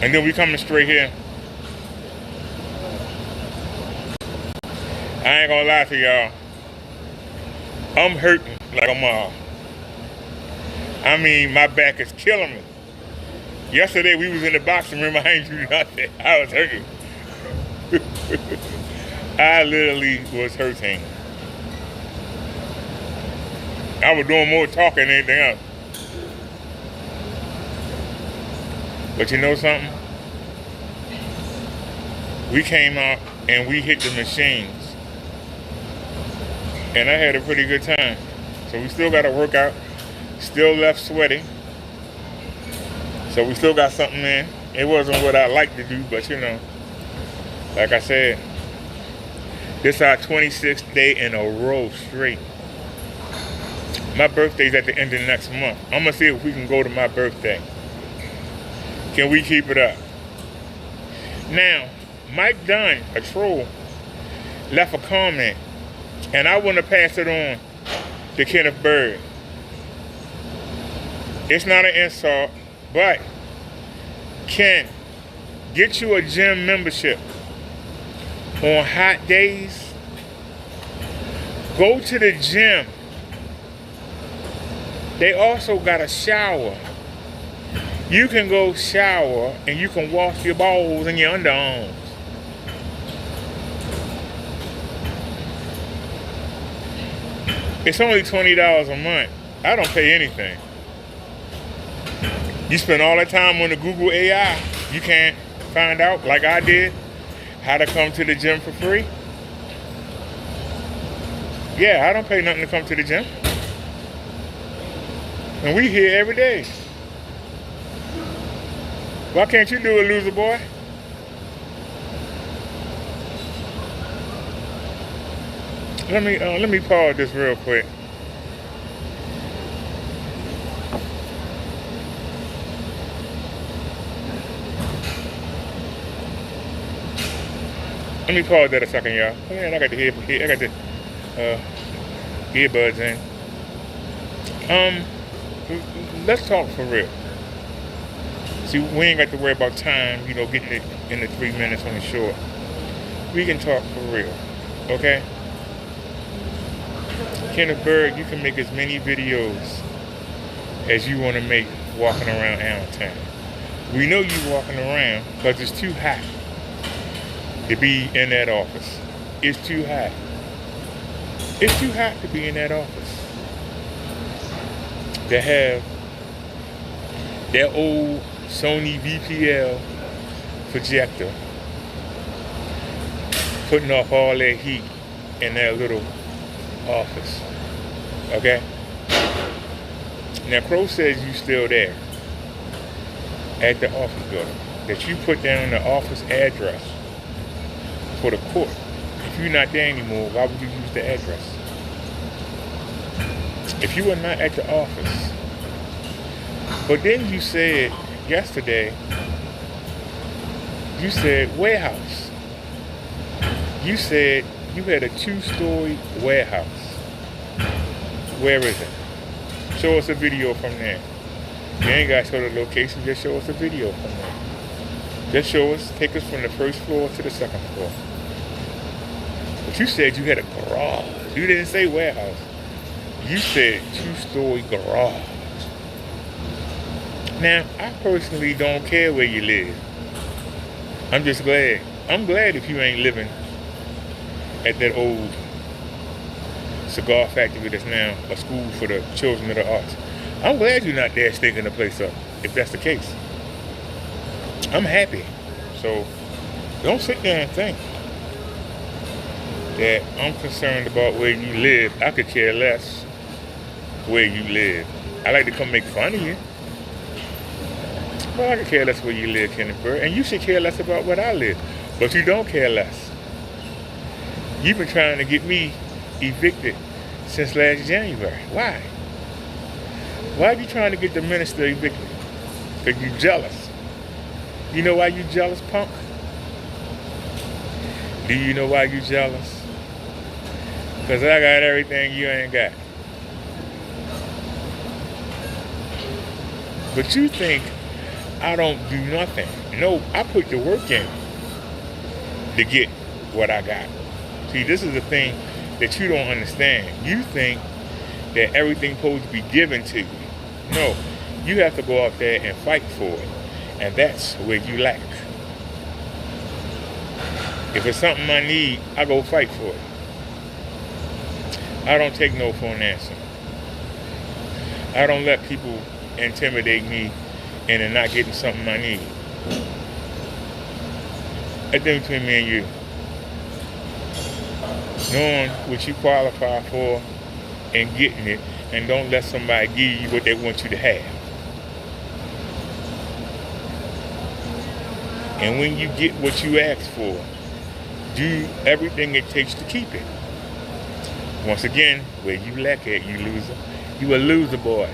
And then we coming straight here. I ain't gonna lie to y'all. I'm hurting like a mom. I mean, my back is killing me. Yesterday we was in the boxing room. I ain't do nothing. I was hurting. I literally was hurting. I was doing more talking than anything else. But you know something? We came out and we hit the machines. And I had a pretty good time. So we still got to work out. Still left sweaty. So we still got something in. It wasn't what I like to do, but you know, like I said, this is our 26th day in a row straight. My birthday's at the end of next month. I'm gonna see if we can go to my birthday. Can we keep it up? Now, Mike Dunn, a troll, left a comment, and I want to pass it on to Kenneth Bird. It's not an insult, but Ken, get you a gym membership. On hot days, go to the gym. They also got a shower. You can go shower and you can wash your balls and your underarms. It's only $20 a month. I don't pay anything. You spend all that time on the Google AI, you can't find out, like I did, how to come to the gym for free. Yeah, I don't pay nothing to come to the gym. And we here every day. Why can't you do it, loser boy? Let me pause this real quick. Let me pause that a second, y'all. Man, I got the earbuds in. Let's talk for real. See, we ain't got to worry about time, you know, getting it in the 3 minutes on the short. We can talk for real, okay? Kenneth Bird, you can make as many videos as you want to make walking around Allentown. We know you walking around because it's too hot to be in that office. It's too hot. It's too hot to be in that office. To have that old Sony VPL projector putting off all that heat in that little office. Okay? Now Crow says you still there at the office building. That you put down the office address for the court. If you're not there anymore, why would you use the address? If you were not at the office. But then you said yesterday, you said warehouse. You said you had a 2-story warehouse. Where is it? Show us a video from there. You ain't got to show the location, just show us a video from there. Just show us, take us from the first floor to the second floor. But you said you had a garage. You didn't say warehouse. You said 2-story garage. Now, I personally don't care where you live. I'm just glad. I'm glad if you ain't living at that old cigar factory that's now a school for the children of the arts. I'm glad you're not there stinking the place up, if that's the case. I'm happy. So, don't sit there and think that I'm concerned about where you live. I could care less where you live. I like to come make fun of you. Well, I could care less where you live, Kenneth Bird, and you should care less about where I live. But you don't care less. You've been trying to get me evicted since last January. Why? Why are you trying to get the minister evicted? Because you're jealous. You know why you're jealous, punk? Do you know why you're jealous? Because I got everything you ain't got. But you think I don't do nothing. No, I put the work in to get what I got. See, this is the thing that you don't understand. You think that everything's supposed to be given to you. No, you have to go out there and fight for it. And that's where you lack. If it's something I need, I go fight for it. I don't take no for an answer. I don't let people intimidate me into not getting something I need. That's the difference between me and you. Knowing what you qualify for and getting it, and don't let somebody give you what they want you to have. And when you get what you ask for, do everything it takes to keep it. Once again, where you lack at, you loser. You a loser, boy.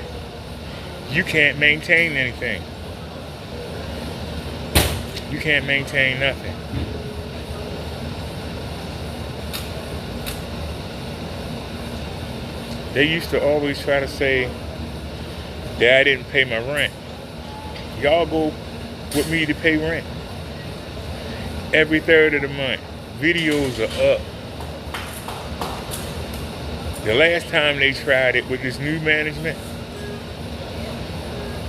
You can't maintain anything. You can't maintain nothing. They used to always try to say that I didn't pay my rent. Y'all go with me to pay rent. Every third of the month. Videos are up. The last time they tried it with this new management,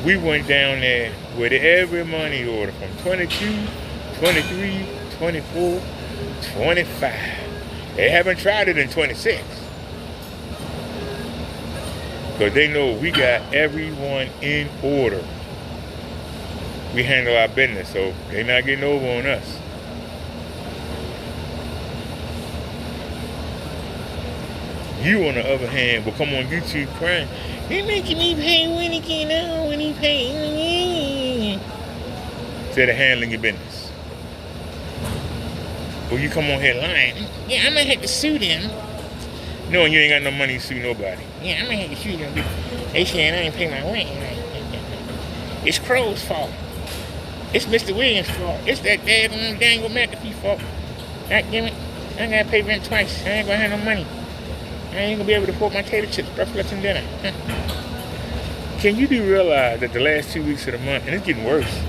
we went down there with every money order from 22, 23, 24, 25. They haven't tried it in 26. Because they know we got everyone in order. We handle our business, so they're not getting over on us. You, on the other hand, will come on YouTube crying, "They're making me pay when he get out, when he pay." Instead of handling your business. Or you come on here lying, "Yeah, I'm gonna have to sue them." No, you ain't got no money to sue nobody. "Yeah, I'm gonna have to sue them. They saying I ain't pay my rent. It's Crow's fault. It's Mr. Williams' fault. It's that Daniel McAfee fault. God damn it, I gotta pay rent twice. I ain't gonna have no money. I ain't gonna be able to afford my tater chips, breakfast, and dinner." Can you do realize that the last 2 weeks of the month, and it's getting worse,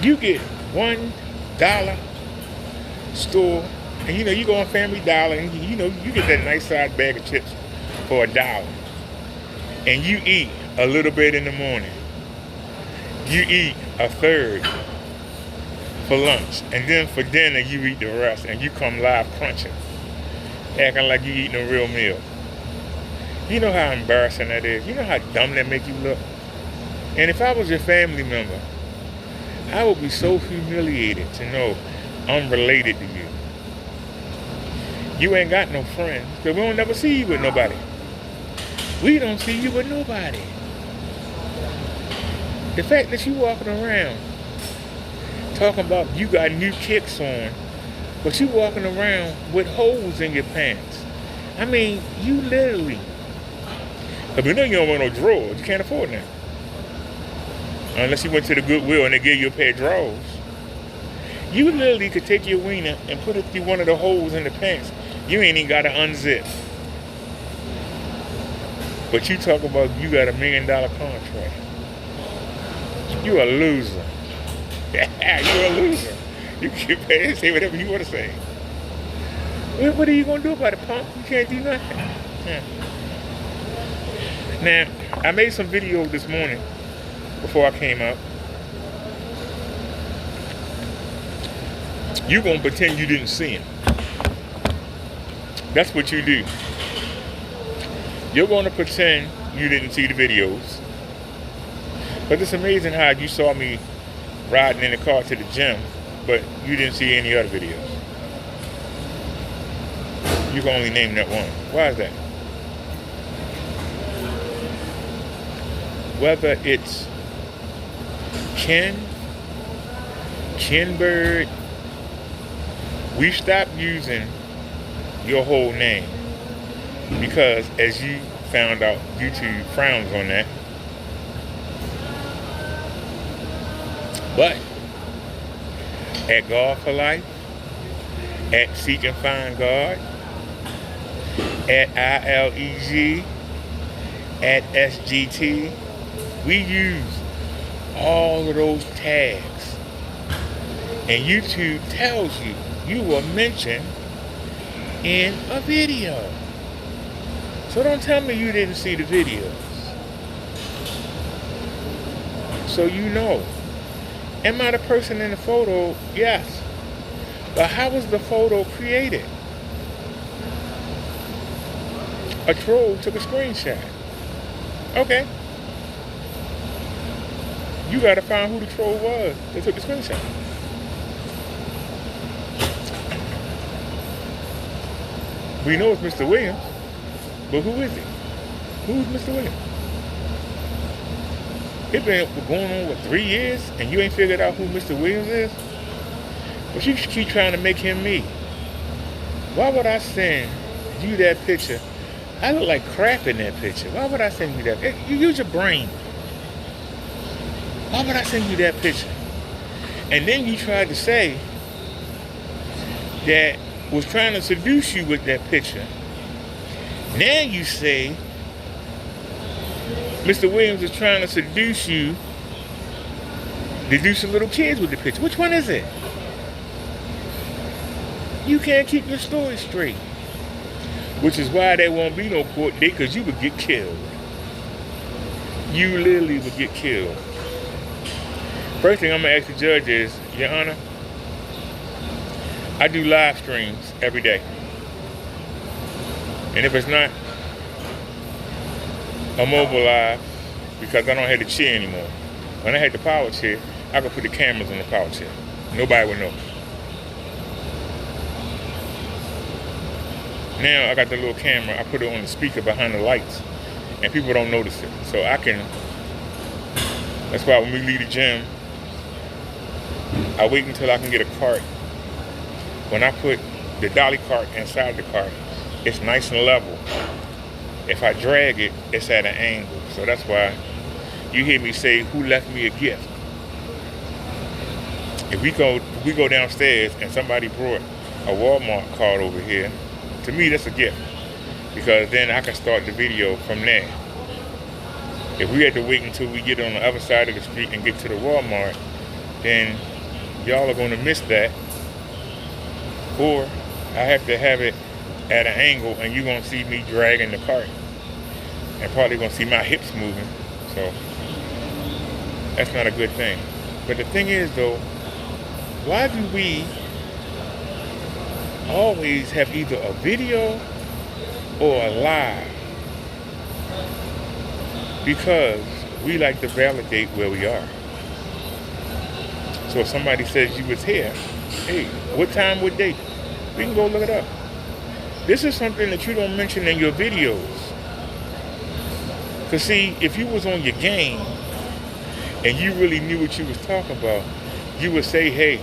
you get $1 store, and you go on Family Dollar, and you get that nice size bag of chips for $1, and you eat a little bit in the morning. You eat a third for lunch, and then for dinner you eat the rest, and you come live crunching, acting like you eating a real meal. You know how embarrassing that is. You know how dumb that make you look. And if I was your family member, I would be so humiliated to know I'm related to you. You ain't got no friends, because we don't never see you with nobody. We don't see you with nobody. The fact that you walking around talking about you got new kicks on, but you walking around with holes in your pants. I mean, you literally, because we know you don't want no drawers. You can't afford them. Unless you went to the Goodwill and they gave you a pair of drawers. You literally could take your wiener and put it through one of the holes in the pants. You ain't even got to unzip. But you talk about you got $1 million contract. You a loser. You're a loser. You can get paid and say whatever you want to say. What are you going to do about it, punk? You can't do nothing. Now, I made some video this morning before I came out. You're going to pretend you didn't see him. That's what you do. You're going to pretend you didn't see the videos. But it's amazing how you saw me riding in the car to the gym, but you didn't see any other videos. You can only name that one. Why is that? Whether it's Kenbird, we stopped using your whole name because, as you found out, YouTube frowns on that. But at God for Life, at Seek and Find God, at ILEG, at SGT, we use all of those tags. And YouTube tells you you were mentioned in a video. So don't tell me you didn't see the videos. So you know. Am I the person in the photo? Yes. But how was the photo created? A troll took a screenshot. Okay. You gotta find who the troll was that took the screenshot. We know it's Mr. Williams, but who is he? Who's Mr. Williams? It's been going on, what, 3 years, and you ain't figured out who Mr. Williams is? But you keep trying to make him me. Why would I send you that picture? I look like crap in that picture. Why would I send you that? You use your brain. Why would I send you that picture? And then you tried to say that was trying to seduce you with that picture. Now you say Mr. Williams is trying to seduce you to do some little kids with the picture. Which one is it? You can't keep your story straight. Which is why there won't be no court date, because you would get killed. You literally would get killed. First thing I'm going to ask the judge is, Your Honor, I do live streams every day. And if it's not a mobile live, because I don't have the chair anymore. When I had the power chair, I could put the cameras on the power chair. Nobody would know. Now I got the little camera, I put it on the speaker behind the lights, and people don't notice it. So I can, that's why when we leave the gym, I wait until I can get a cart. When I put the dolly cart inside the cart, it's nice and level. If I drag it, it's at an angle. So that's why you hear me say, who left me a gift? If we go downstairs and somebody brought a Walmart card over here, to me that's a gift. Because then I can start the video from there. If we had to wait until we get on the other side of the street and get to the Walmart, then y'all are gonna miss that. Or I have to have it at an angle and you're gonna see me dragging the cart. And probably gonna see my hips moving. So that's not a good thing. But the thing is though, why do we always have either a video or a live? Because we like to validate where we are. So if somebody says you was here, hey, what time, what date? We can go look it up. This is something that you don't mention in your videos. Because see, if you was on your game and you really knew what you was talking about, you would say, hey,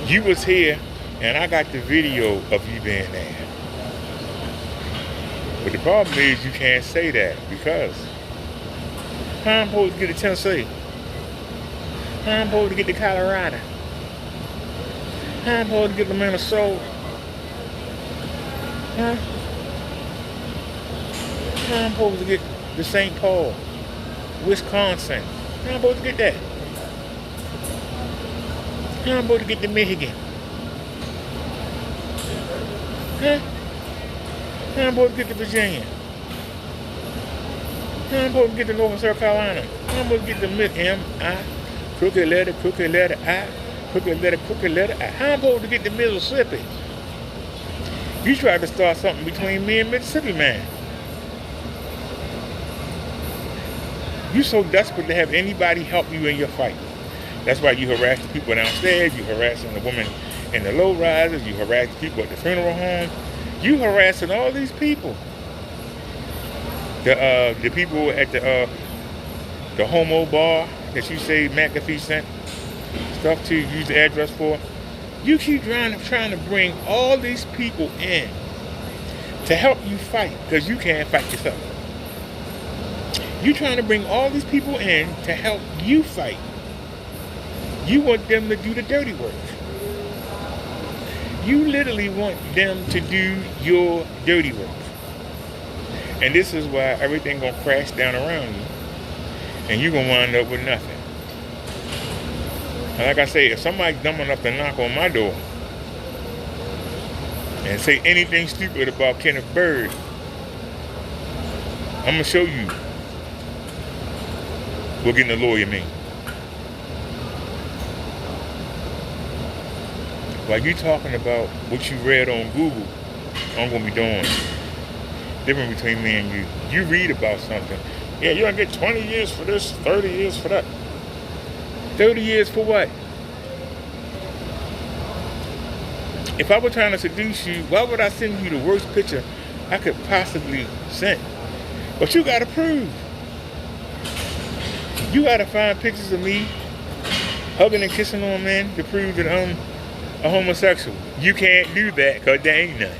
you was here and I got the video of you being there. But the problem is you can't say that because how I'm supposed to get to Tennessee? How I'm supposed to get to Colorado? How I'm supposed to get to Minnesota? Huh? How I'm supposed to get to St. Paul, Wisconsin? How I'm supposed to get that? How I'm supposed to get to Michigan? Huh? How I'm supposed to get to Virginia? How I'm supposed to get to North and South Carolina? How I'm supposed to get to M-I, crooked letter, I, crooked letter, I. How I'm supposed to get to Mississippi? You tried to start something between me and Mississippi, man. You so desperate to have anybody help you in your fight. That's why you harass the people downstairs, you harassing the women in the low risers, you harass the people at the funeral home, you harassing all these people. The people at the homo bar that you say McAfee sent stuff to use the address for. You keep trying to bring all these people in to help you fight because you can't fight yourself. You trying to bring all these people in to help you fight. You want them to do the dirty work. You literally want them to do your dirty work. And this is why everything gonna crash down around you. and you're going to wind up with nothing. And like I say, if somebody's dumb enough to knock on my door and say anything stupid about Kenneth Bird, I'm going to show you what getting a lawyer mean. While you talking about what you read on Google, I'm going to be doing different between me and you. You read about something. Yeah, you're going to get 20 years for this, 30 years for that. 30 years for what? If I were trying to seduce you, why would I send you the worst picture I could possibly send? But you got to prove. You got to find pictures of me hugging and kissing on men to prove that I'm a homosexual. You can't do that because there ain't none.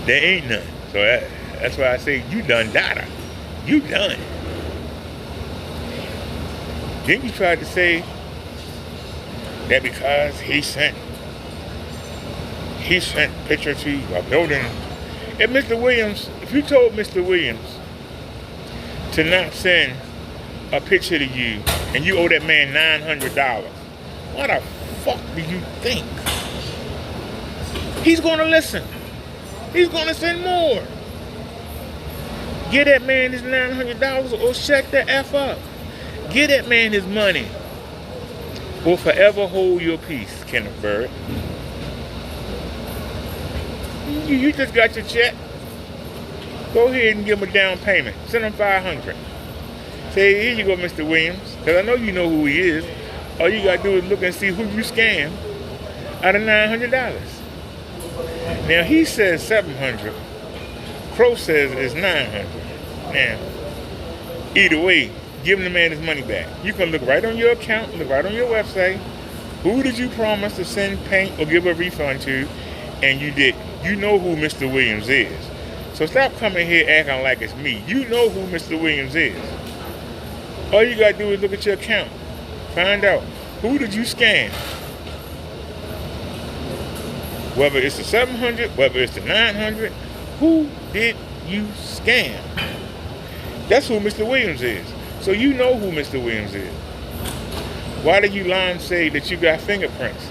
There ain't none. So that's why I say you done data. You done. Then you tried to say that because he sent picture to a building. And Mr. Williams, if you told Mr. Williams to not send a picture to you and you owe that man $900, what the fuck do you think? He's gonna listen. He's gonna send more. Get that man his $900 or shut the F up. Get that man his money or forever hold your peace, Kenneth Bird. You just got your check. Go ahead and give him a down payment. Send him $500. Say, here you go, Mr. Williams, because I know you know who he is. All you got to do is look and see who you scammed out of $900. Now, he says $700. Crow says it's $900. Now, either way, give the man his money back. You can look right on your account, look right on your website. Who did you promise to send paint or give a refund to? And you did. You know who Mr. Williams is. So stop coming here acting like it's me. You know who Mr. Williams is. All you got to do is look at your account. Find out who did you scam. Whether it's the $700, whether it's the $900, who did you scam? That's who Mr. Williams is. So you know who Mr. Williams is. Why did you lie and say that you got fingerprints?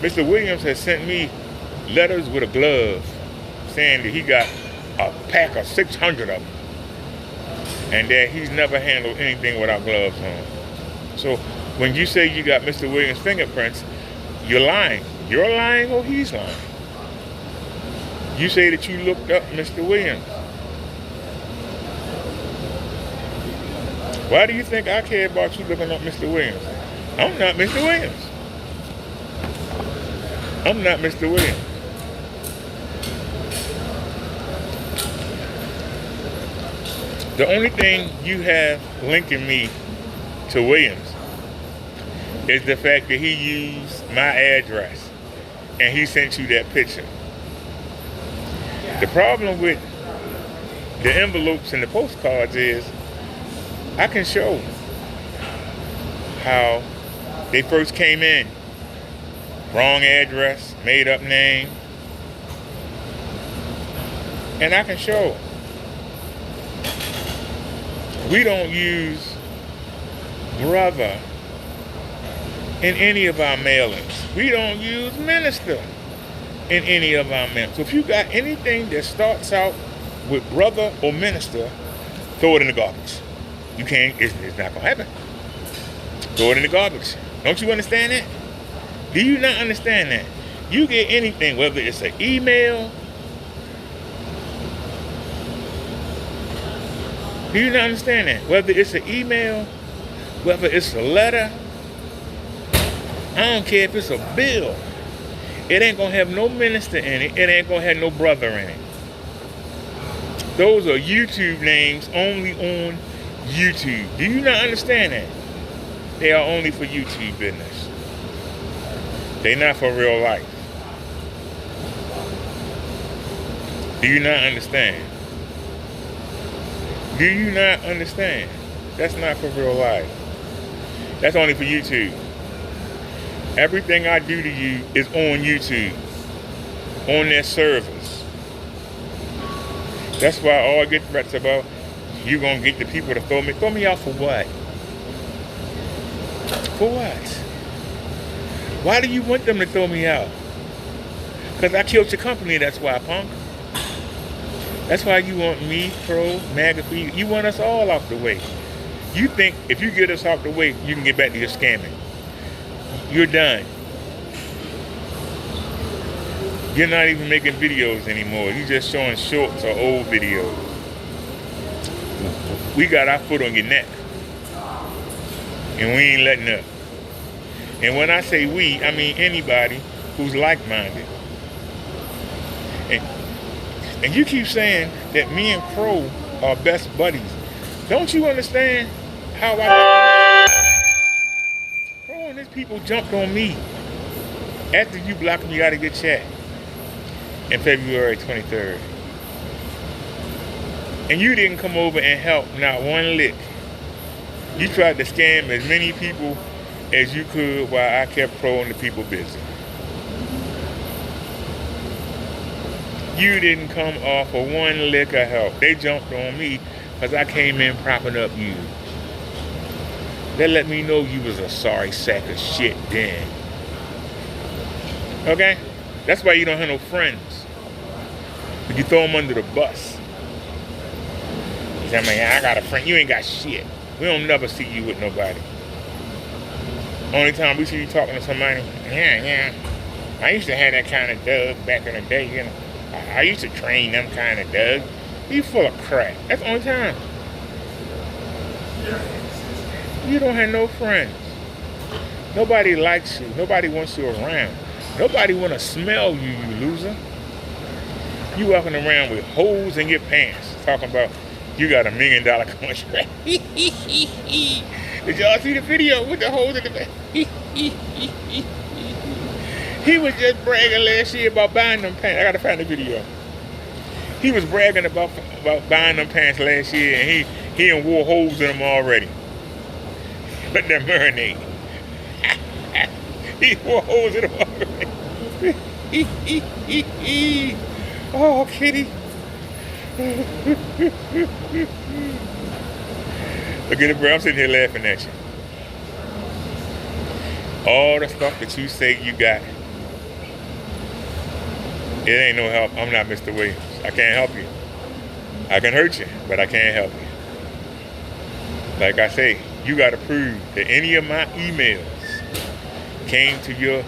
Mr. Williams has sent me letters with a glove saying that he got a pack of 600 of them and that he's never handled anything without gloves on. So when you say you got Mr. Williams' fingerprints, you're lying. You're lying or he's lying. You say that you looked up Mr. Williams. Why do you think I care about you looking up Mr. Williams? I'm not Mr. Williams. I'm not Mr. Williams. The only thing you have linking me to Williams is the fact that he used my address and he sent you that picture. The problem with the envelopes and the postcards is I can show how they first came in. Wrong address, made up name. And I can show. We don't use brother in any of our mailings. We don't use minister in any of our mailings. So if you got anything that starts out with brother or minister, throw it in the garbage. You can't, it's not gonna happen. Throw it in the garbage. Don't you understand that? Do you not understand that? You get anything, whether it's an email. Do you not understand that? Whether it's an email, whether it's a letter, I don't care if it's a bill. It ain't gonna have no minister in it. It ain't gonna have no brother in it. Those are YouTube names only on YouTube. Do you not understand that? They are only for YouTube business. They're not for real life. Do you not understand? Do you not understand? That's not for real life. That's only for YouTube. Everything I do to you is on YouTube, on their servers. That's why all I get threats about, you gonna get the people to throw me out for what? For what? Why do you want them to throw me out? Because I killed your company, that's why, punk. That's why you want me, Pro, MAGA, you want us all off the way. You think if you get us off the way, you can get back to your scamming. You're done. You're not even making videos anymore. You're just showing shorts or old videos. We got our foot on your neck. And we ain't letting up. And when I say we, I mean anybody who's like-minded. And you keep saying that me and Pro are best buddies. Don't you understand how Pro and his people jumped on me after you blocked me out of your chat in February 23rd. And you didn't come over and help not one lick. You tried to scam as many people as you could while I kept Pro and the people busy. You didn't come off for one lick of help. They jumped on me because I came in propping up you. They let me know you was a sorry sack of shit then. Okay? That's why you don't have no friends. You throw them under the bus. You say, man, I got a friend. You ain't got shit. We don't never see you with nobody. Only time we see you talking to somebody, yeah. I used to have that kind of Doug back in the day, you know. I used to train them kind of Doug. You full of crap. That's the only time. You don't have no friends. Nobody likes you. Nobody wants you around. Nobody want to smell you, you loser. You walking around with holes in your pants, talking about you got $1 million contract. Did y'all see the video with the holes in the pants? He was just bragging last year about buying them pants. I gotta find the video. He was bragging about buying them pants last year, and he done wore holes in them already. But they're marinating. He wore holes in them already. Oh, kitty. Look at it, bro. I'm sitting here laughing at you. All the stuff that you say you got, it ain't no help. I'm not Mr. Williams. I can't help you. I can hurt you, but I can't help you. Like I say, you got to prove that any of my emails came to your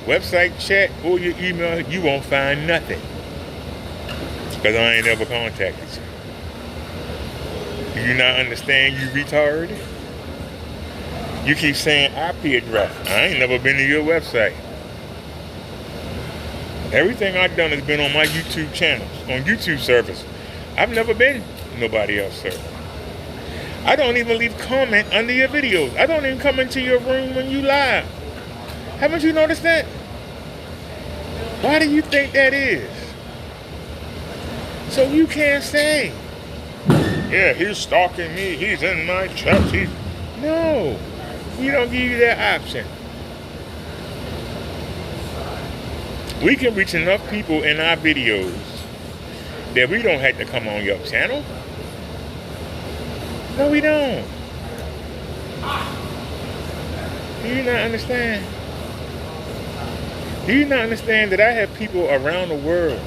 website chat or your email, you won't find nothing. Because I ain't ever contacted you. Do you not understand, you retard? You keep saying IP address. I ain't never been to your website. Everything I've done has been on my YouTube channels, on YouTube service. I've never been nobody else's server. I don't even leave comment under your videos. I don't even come into your room when you live. Haven't you noticed that? Why do you think that is? So you can't say, yeah, he's stalking me, he's in my chat. No, we don't give you that option. We can reach enough people in our videos that we don't have to come on your channel. No, we don't. Do you not understand? Do you not understand that I have people around the world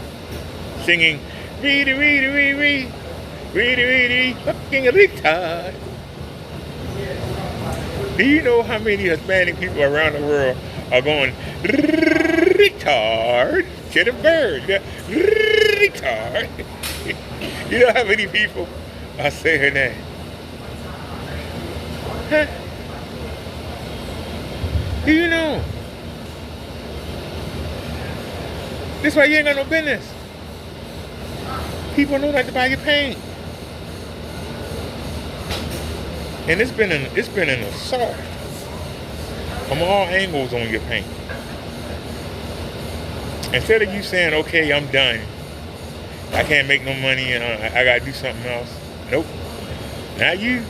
singing, reedy, reedy, reedy, reedy, reedy, reedy, fucking retard? Do you know how many Hispanic people around the world are going, retard, to the bird, retard? You know how many people are saying that? Huh? Do you know? This why you ain't got no business. People don't like to buy your paint. And it's been an assault from all angles on your paint. Instead of you saying, okay, I'm done, I can't make no money and I gotta do something else. Nope. Not you.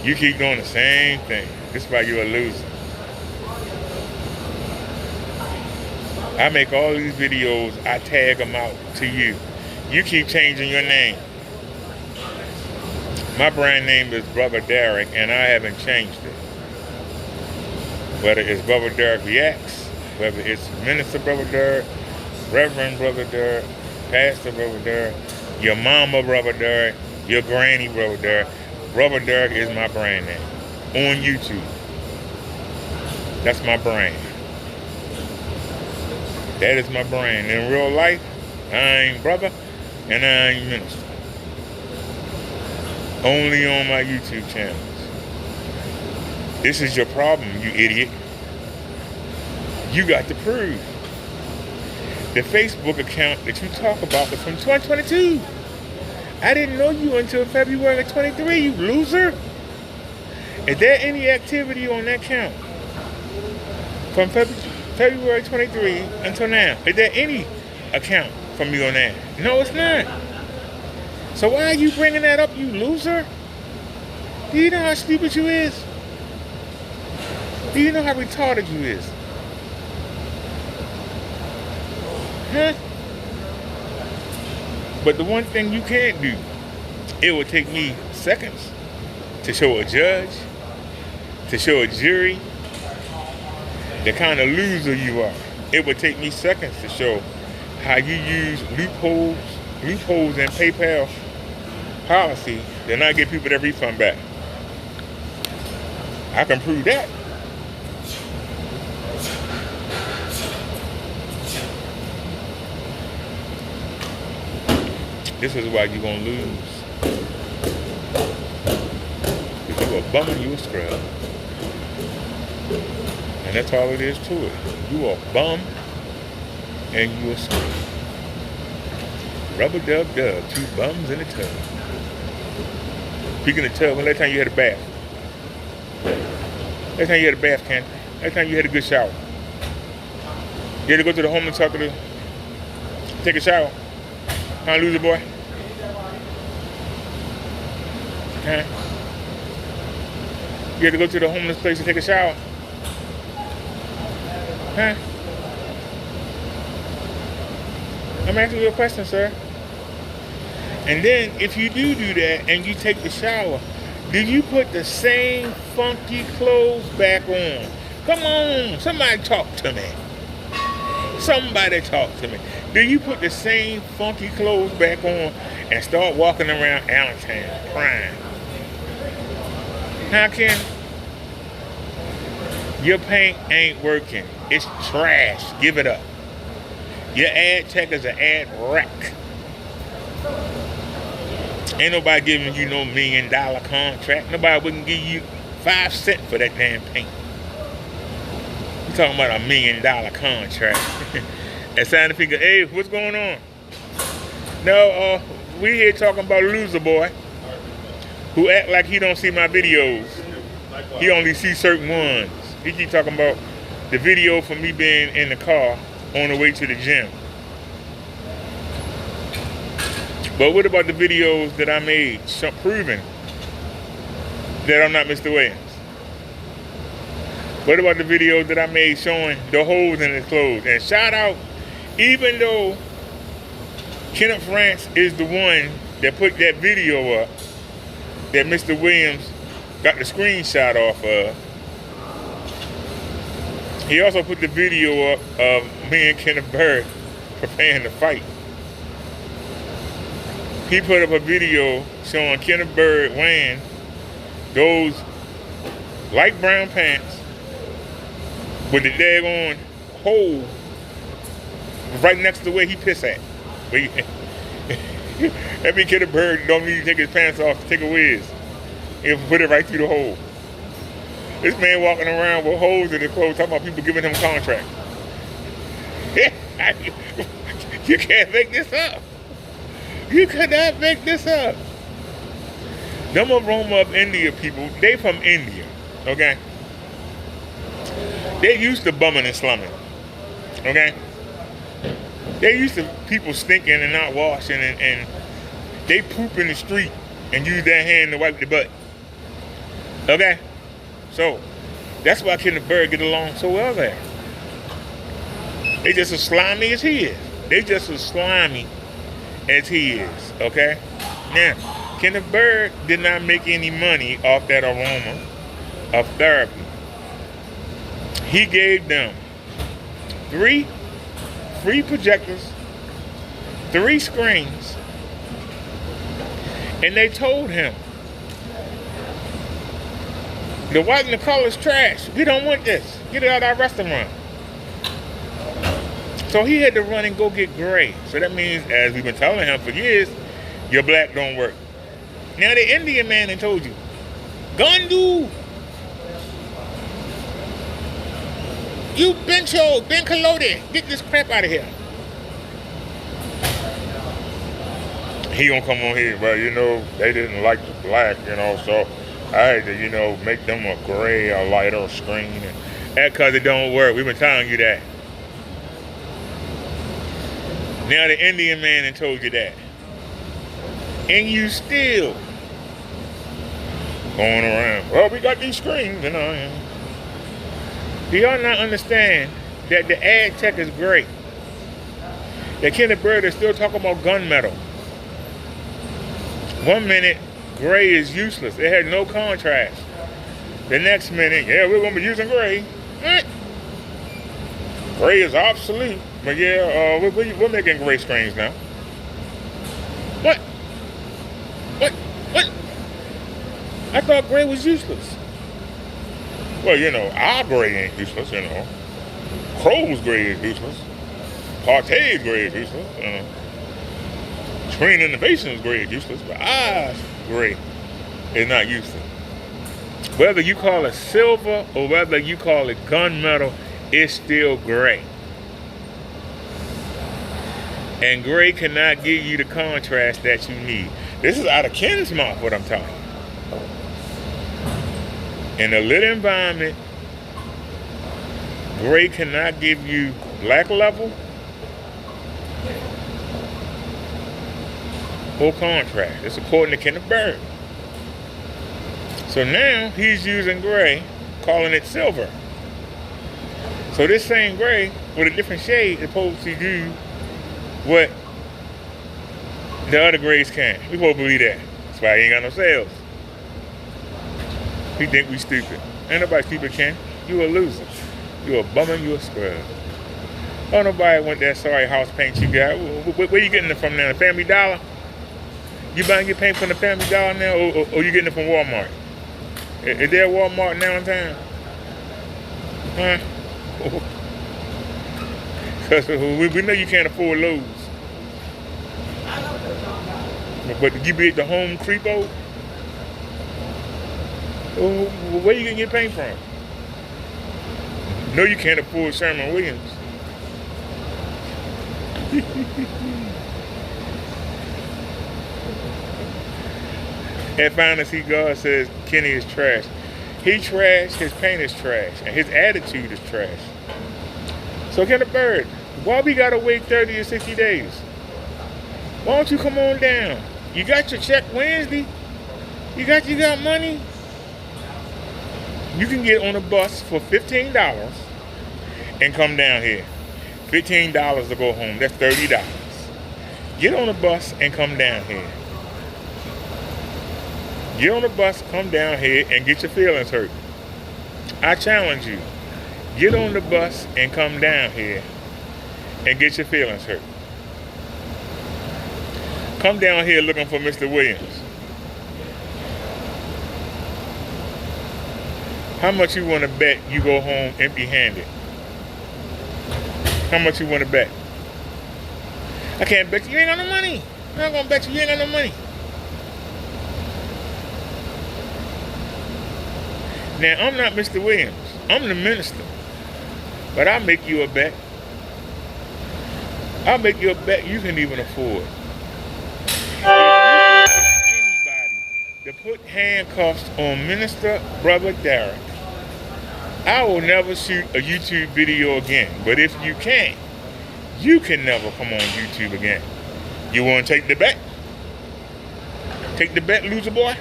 You keep doing the same thing. This is why you're a loser. I make all these videos, I tag them out to you. You keep changing your name. My brand name is Brother Derek, and I haven't changed it. Whether it's Brother Derek Reacts, whether it's Minister Brother Derek, Reverend Brother Derek, Pastor Brother Derek, your mama Brother Derek, your granny Brother Derek. Brother Derek is my brand name on YouTube. That's my brand. That is my brand. In real life, I ain't brother and I ain't minister. Only on my YouTube channels. This is your problem, you idiot. You got to prove. The Facebook account that you talk about was from 2022. I didn't know you until February of 23, you loser. Is there any activity on that account from February 23 until now? Is there any account from you on that? No, it's not. So why are you bringing that up, you loser? Do you know how stupid you is? Do you know how retarded you is? Huh? But the one thing you can't do, it will take me seconds to show a judge, to show a jury, the kind of loser you are. It would take me seconds to show how you use loopholes in PayPal policy to not get people their refund back. I can prove that. This is why you're gonna lose. Because you a bum and you a scrub. And that's all it is to it. You a bum and you a scrub. Rubber dub dub, two bums in a tub. Speaking of tub, when last time you had a bath? Last time you had a bath, Ken? Last time you had a good shower? You had to go to the homeless shelter to take a shower? Huh, loser boy? Huh? You had to go to the homeless place to take a shower? Huh? I'm asking you a question, sir. And then, if you do that and you take the shower, do you put the same funky clothes back on? Come on, somebody talk to me. Somebody talk to me. Do you put the same funky clothes back on and start walking around Allentown crying? How can your paint ain't working? It's trash. Give it up. Your ad tech is an ad wreck. Ain't nobody giving you no $1 million contract. Nobody wouldn't give you 5 cents for that damn paint. You talking about $1 million contract? And sign the finger, hey, what's going on? No, we here talking about a loser boy who act like he don't see my videos. He only sees certain ones. He keep talking about the video for me being in the car on the way to the gym. But what about the videos that I made proving that I'm not Mr. Williams? What about the videos that I made showing the holes in his clothes? And shout out, even though Kenneth France is the one that put that video up that Mr. Williams got the screenshot off of, he also put the video up of me and Kenneth Bird preparing to fight. He put up a video showing Kenneth Bird wearing those light brown pants with the daggone hole right next to where he piss at. That mean Kenneth Bird don't need to take his pants off to take a whiz. He'll put it right through the hole. This man walking around with holes in his clothes talking about people giving him contracts. You can't make this up. You cannot make this up. Them Roma of India people, they from India, okay? They used to bumming and slumming, okay? They used to people stinking and not washing and they poop in the street and use their hand to wipe the butt, okay? So, that's why Kenneth Bird get along so well there. They just as slimy as he is. They just as slimy as he is, okay? Now, Kenneth Bird did not make any money off that aroma of therapy. He gave them 3 free projectors, 3 screens, and they told him, the white and the color is trash. We don't want this. Get it out of our restaurant. So he had to run and go get gray. So that means, as we've been telling him for years, your black don't work. Now the Indian man done told you, Gandu, you bencho, ben kalode, get this crap out of here. He gonna come on here, but they didn't like the black, so I had to, make them a gray, a lighter screen, and that's cause it don't work. We've been telling you that. Now the Indian man done told you that. And you still going around, well, we got these screens, Do y'all not understand that the ad tech is great? That Kenneth Bird is still talking about gunmetal. 1 minute, gray is useless. It has no contrast. The next minute, yeah, we're going to be using gray. Gray is obsolete. But yeah, we're making gray screens now. What? I thought gray was useless. Well, our gray ain't useless, Crow's gray is useless. Partay's gray is useless, Screen Innovation's gray is useless, but ours gray is not useless. Whether you call it silver or whether you call it gunmetal, it's still gray. And gray cannot give you the contrast that you need. This is out of Ken's mouth what I'm telling you. In a lit environment, gray cannot give you black level or contrast. It's according to Kenneth Bird. So now he's using gray, calling it silver. So this same gray with a different shade is supposed to do what the other grays can. We supposed to believe that. That's why he ain't got no sales. We think we stupid. Ain't nobody stupid, Ken. You a loser. You a bummer, you a scrub. Oh, nobody want that sorry house paint you got. Where you getting it from now? The Family Dollar? You buying your paint from the Family Dollar now, or you getting it from Walmart? Is there a Walmart now in town? Huh? Because we know you can't afford Lowe's. But you be at the Home Creepo? Where you getting your paint from? No, you can't afford Sherman Williams. At Fantasy God says Kenny is trash. He trash, his paint is trash, and his attitude is trash. So Kenneth Bird, why we gotta wait 30 or 60 days? Why don't you come on down? You got your check Wednesday? You got money? You can get on a bus for $15 and come down here. $15 to go home, that's $30. Get on a bus and come down here. Get on the bus, come down here, and get your feelings hurt. I challenge you. Get on the bus and come down here and get your feelings hurt. Come down here looking for Mr. Williams. How much you want to bet you go home empty-handed? How much you want to bet? I can't bet you ain't got no money. I'm not going to bet you ain't got no money. Now, I'm not Mr. Williams. I'm the minister. But I'll make you a bet. I'll make you a bet you can even afford. If you get anybody to put handcuffs on Minister Brother Derek, I will never shoot a YouTube video again. But if you can never come on YouTube again. You want to take the bet? Take the bet, loser boy?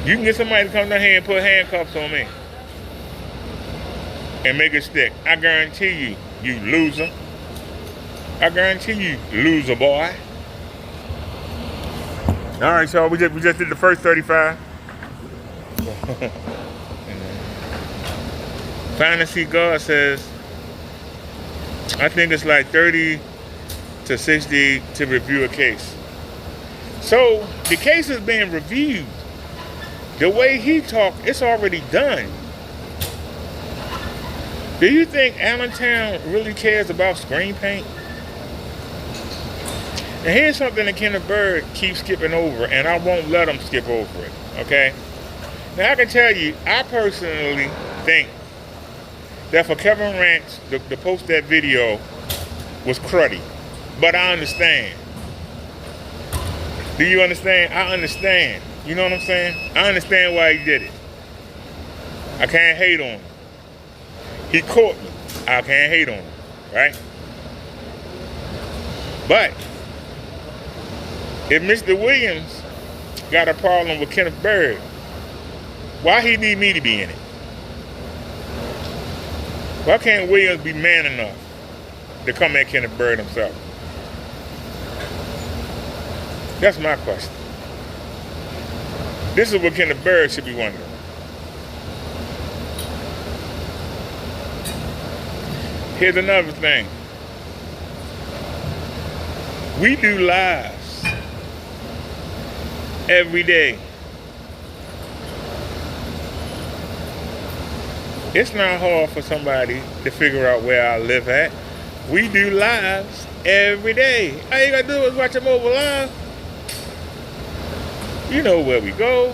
You can get somebody to come down here and put handcuffs on me and make it stick. I guarantee you, you loser. I guarantee you, loser boy. All right, y'all. We just did the first 35. Fantasy God says, I think it's like 30 to 60 to review a case. So the case is being reviewed. The way he talked, it's already done. Do you think Allentown really cares about screen paint? And here's something that Kenneth Bird keeps skipping over, and I won't let him skip over it, okay? Now, I can tell you, I personally think that for Kevin Ranch to post that video was cruddy. But I understand. Do you understand? I understand. You know what I'm saying? I understand why he did it. I can't hate on him. He caught me. I can't hate on him, right? But if Mr. Williams got a problem with Kenneth Bird, why he need me to be in it? Why can't Williams be man enough to come at Kenneth Bird himself? That's my question. This is what Kenneth Bird should be wondering. Here's another thing. We do lives every day. It's not hard for somebody to figure out where I live at. We do lives every day. All you gotta do is watch a mobile live. You know where we go,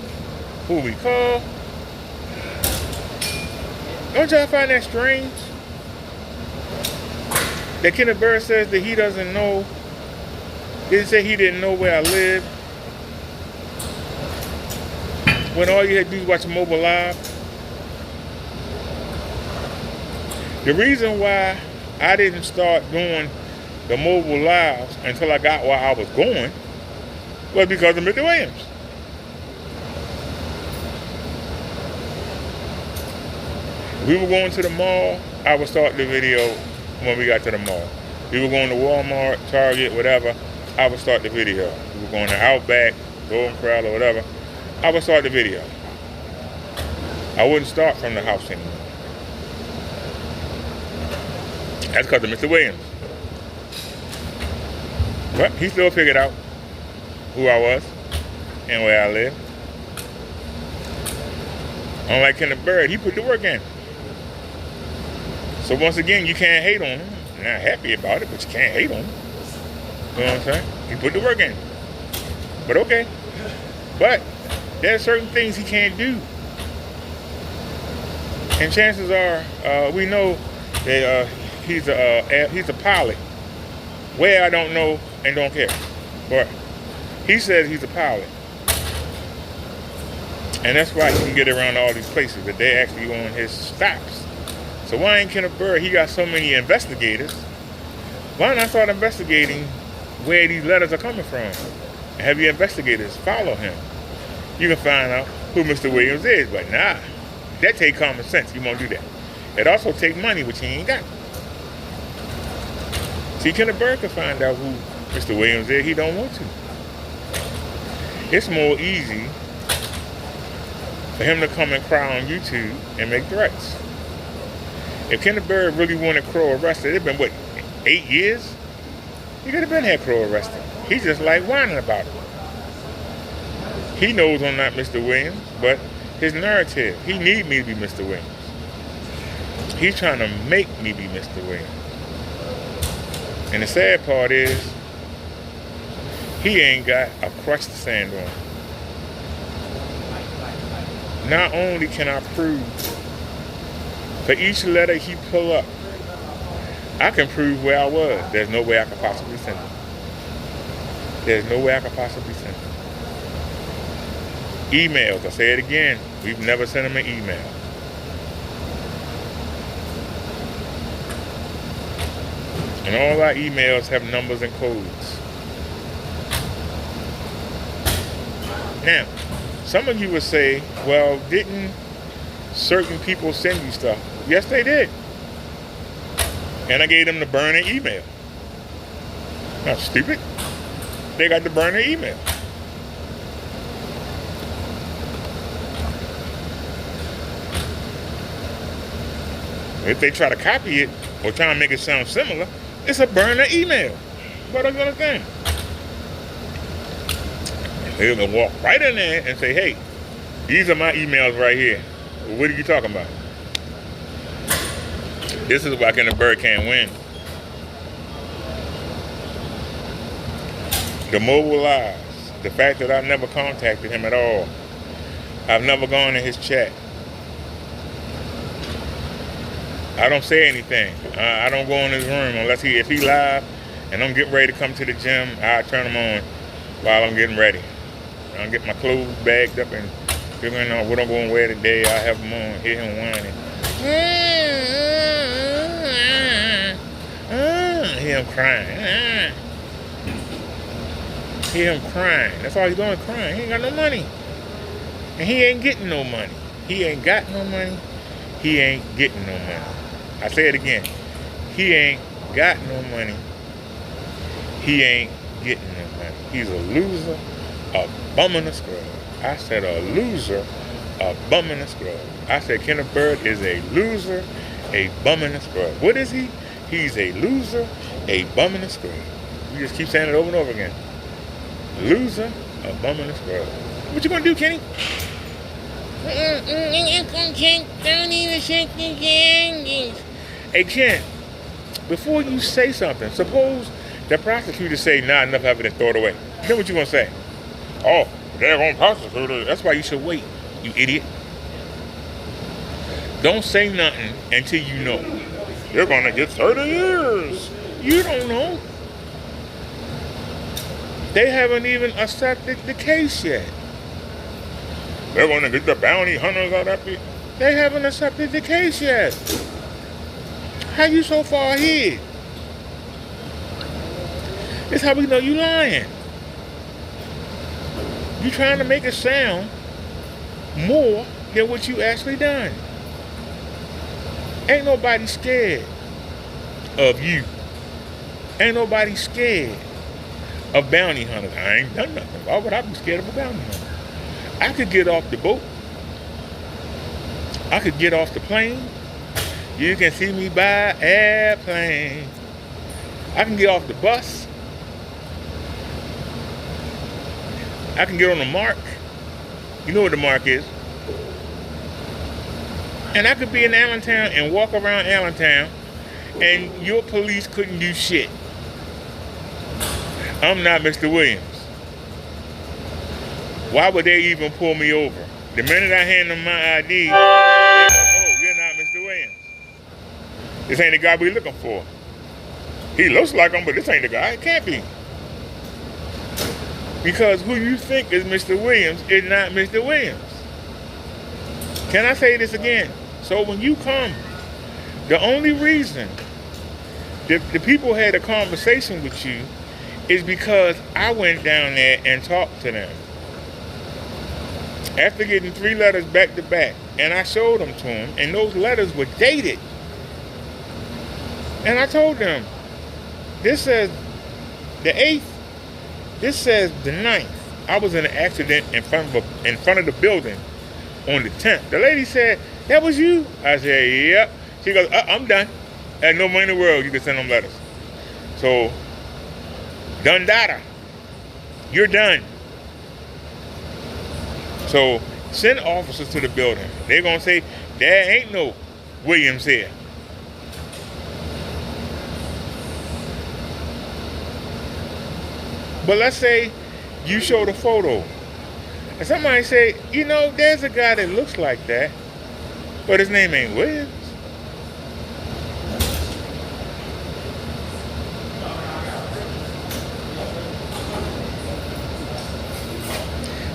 who we call. Don't y'all find that strange? That Kenneth Bird says that he doesn't know, didn't say he didn't know where I live. When all you had to do is watch a mobile live. The reason why I didn't start doing the mobile lives until I got where I was going was because of Mr. Williams. We were going to the mall, I would start the video when we got to the mall. We were going to Walmart, Target, whatever, I would start the video. We were going to Outback, Golden Corral, or whatever, I would start the video. I wouldn't start from the house anymore. That's because of Mr. Williams. But he still figured out who I was and where I lived. Unlike Kenneth Bird, he put the work in. So once again, you can't hate on him. You're not happy about it, but you can't hate on him. You know what I'm saying? He put the work in. But okay. But there are certain things he can't do. And chances are, we know that he's a pilot. Where I don't know and don't care. But he says he's a pilot. And that's why he can get around all these places, that they're actually on his stops. So why ain't Kenneth Bird, he got so many investigators, why not start investigating where these letters are coming from? And have your investigators follow him. You can find out who Mr. Williams is, but nah, that take common sense. You won't do that. It also take money, which he ain't got. See, Kenneth Bird can find out who Mr. Williams is. He don't want to. It's more easy for him to come and cry on YouTube and make threats. If Kenneth Bird really wanted Crow arrested, it'd been, what, 8 years? He could have been had Crow arrested. He's just like whining about it. He knows I'm not Mr. Williams, but his narrative, he need me to be Mr. Williams. He's trying to make me be Mr. Williams. And the sad part is, he ain't got a crutch to stand on. Not only can I prove for each letter he pull up, I can prove where I was. There's no way I could possibly send it. There's no way I could possibly send it. Emails, I say it again, we've never sent him an email. And all our emails have numbers and codes. Now, some of you would say, well, didn't certain people send you stuff? Yes, they did. And I gave them the burner email. Not stupid. They got the burner email. If they try to copy it or try and make it sound similar, it's a burner email. But I'm gonna think. They're gonna walk right in there and say, hey, these are my emails right here. Well, what are you talking about? This is why Kenneth Bird can't win. The mobile lies. The fact that I've never contacted him at all. I've never gone in his chat. I don't say anything. I don't go in his room unless if he live and I'm getting ready to come to the gym, I turn him on while I'm getting ready. I'll get my clothes bagged up and figuring out what I'm going to wear today. I have him on, hear him whining. Hear him crying. Hear him crying. That's all he's doing, crying. He ain't got no money. And he ain't getting no money. He ain't got no money. He ain't getting no money. I say it again. He ain't got no money. He ain't getting no money. He's a loser, a bum and a scrub. I said a loser, a bum and a scrub. I said Kenneth Bird is a loser, a bum and a scrub. What is he? He's a loser, a bum and a scrub. You just keep saying it over and over again. Loser, a bum and a scrub. What you gonna do, Kenny? Hey, Ken, before you say something, suppose the prosecutor say, nah, enough evidence, throw it away. Then what you gonna say? Oh, they're gonna prosecute it. That's why you should wait, you idiot. Don't say nothing until you know. You're gonna get 30 years. You don't know. They haven't even accepted the case yet. They're gonna get the bounty hunters out of it. They haven't accepted the case yet. How you so far ahead? This how we know you lying. You trying to make it sound more than what you actually done. Ain't nobody scared of you. Ain't nobody scared of bounty hunters. I ain't done nothing. Why would I be scared of a bounty hunter? I could get off the boat. I could get off the plane. You can see me by airplane. I can get off the bus. I can get on the mark. You know what the mark is. And I could be in Allentown and walk around Allentown and your police couldn't do shit. I'm not Mr. Williams. Why would they even pull me over? The minute I hand them my ID, they go, oh, you're not Mr. Williams. This ain't the guy we're looking for. He looks like him, but this ain't the guy. It can't be. Because who you think is Mr. Williams is not Mr. Williams. Can I say this again? So when you come, the only reason the people had a conversation with you is because I went down there and talked to them. After getting 3 letters back to back, and I showed them to them, and those letters were dated. And I told them, this says the 8th, this says the 9th. I was in an accident in front of the building on the 10th. The lady said, that was you? I said, yep. She goes, I'm done. There's no money in the world you can send them letters. So, done data. You're done. So, send officers to the building. They're going to say, there ain't no Williams here. But let's say you show the photo. And somebody say, you know, there's a guy that looks like that, but his name ain't Williams.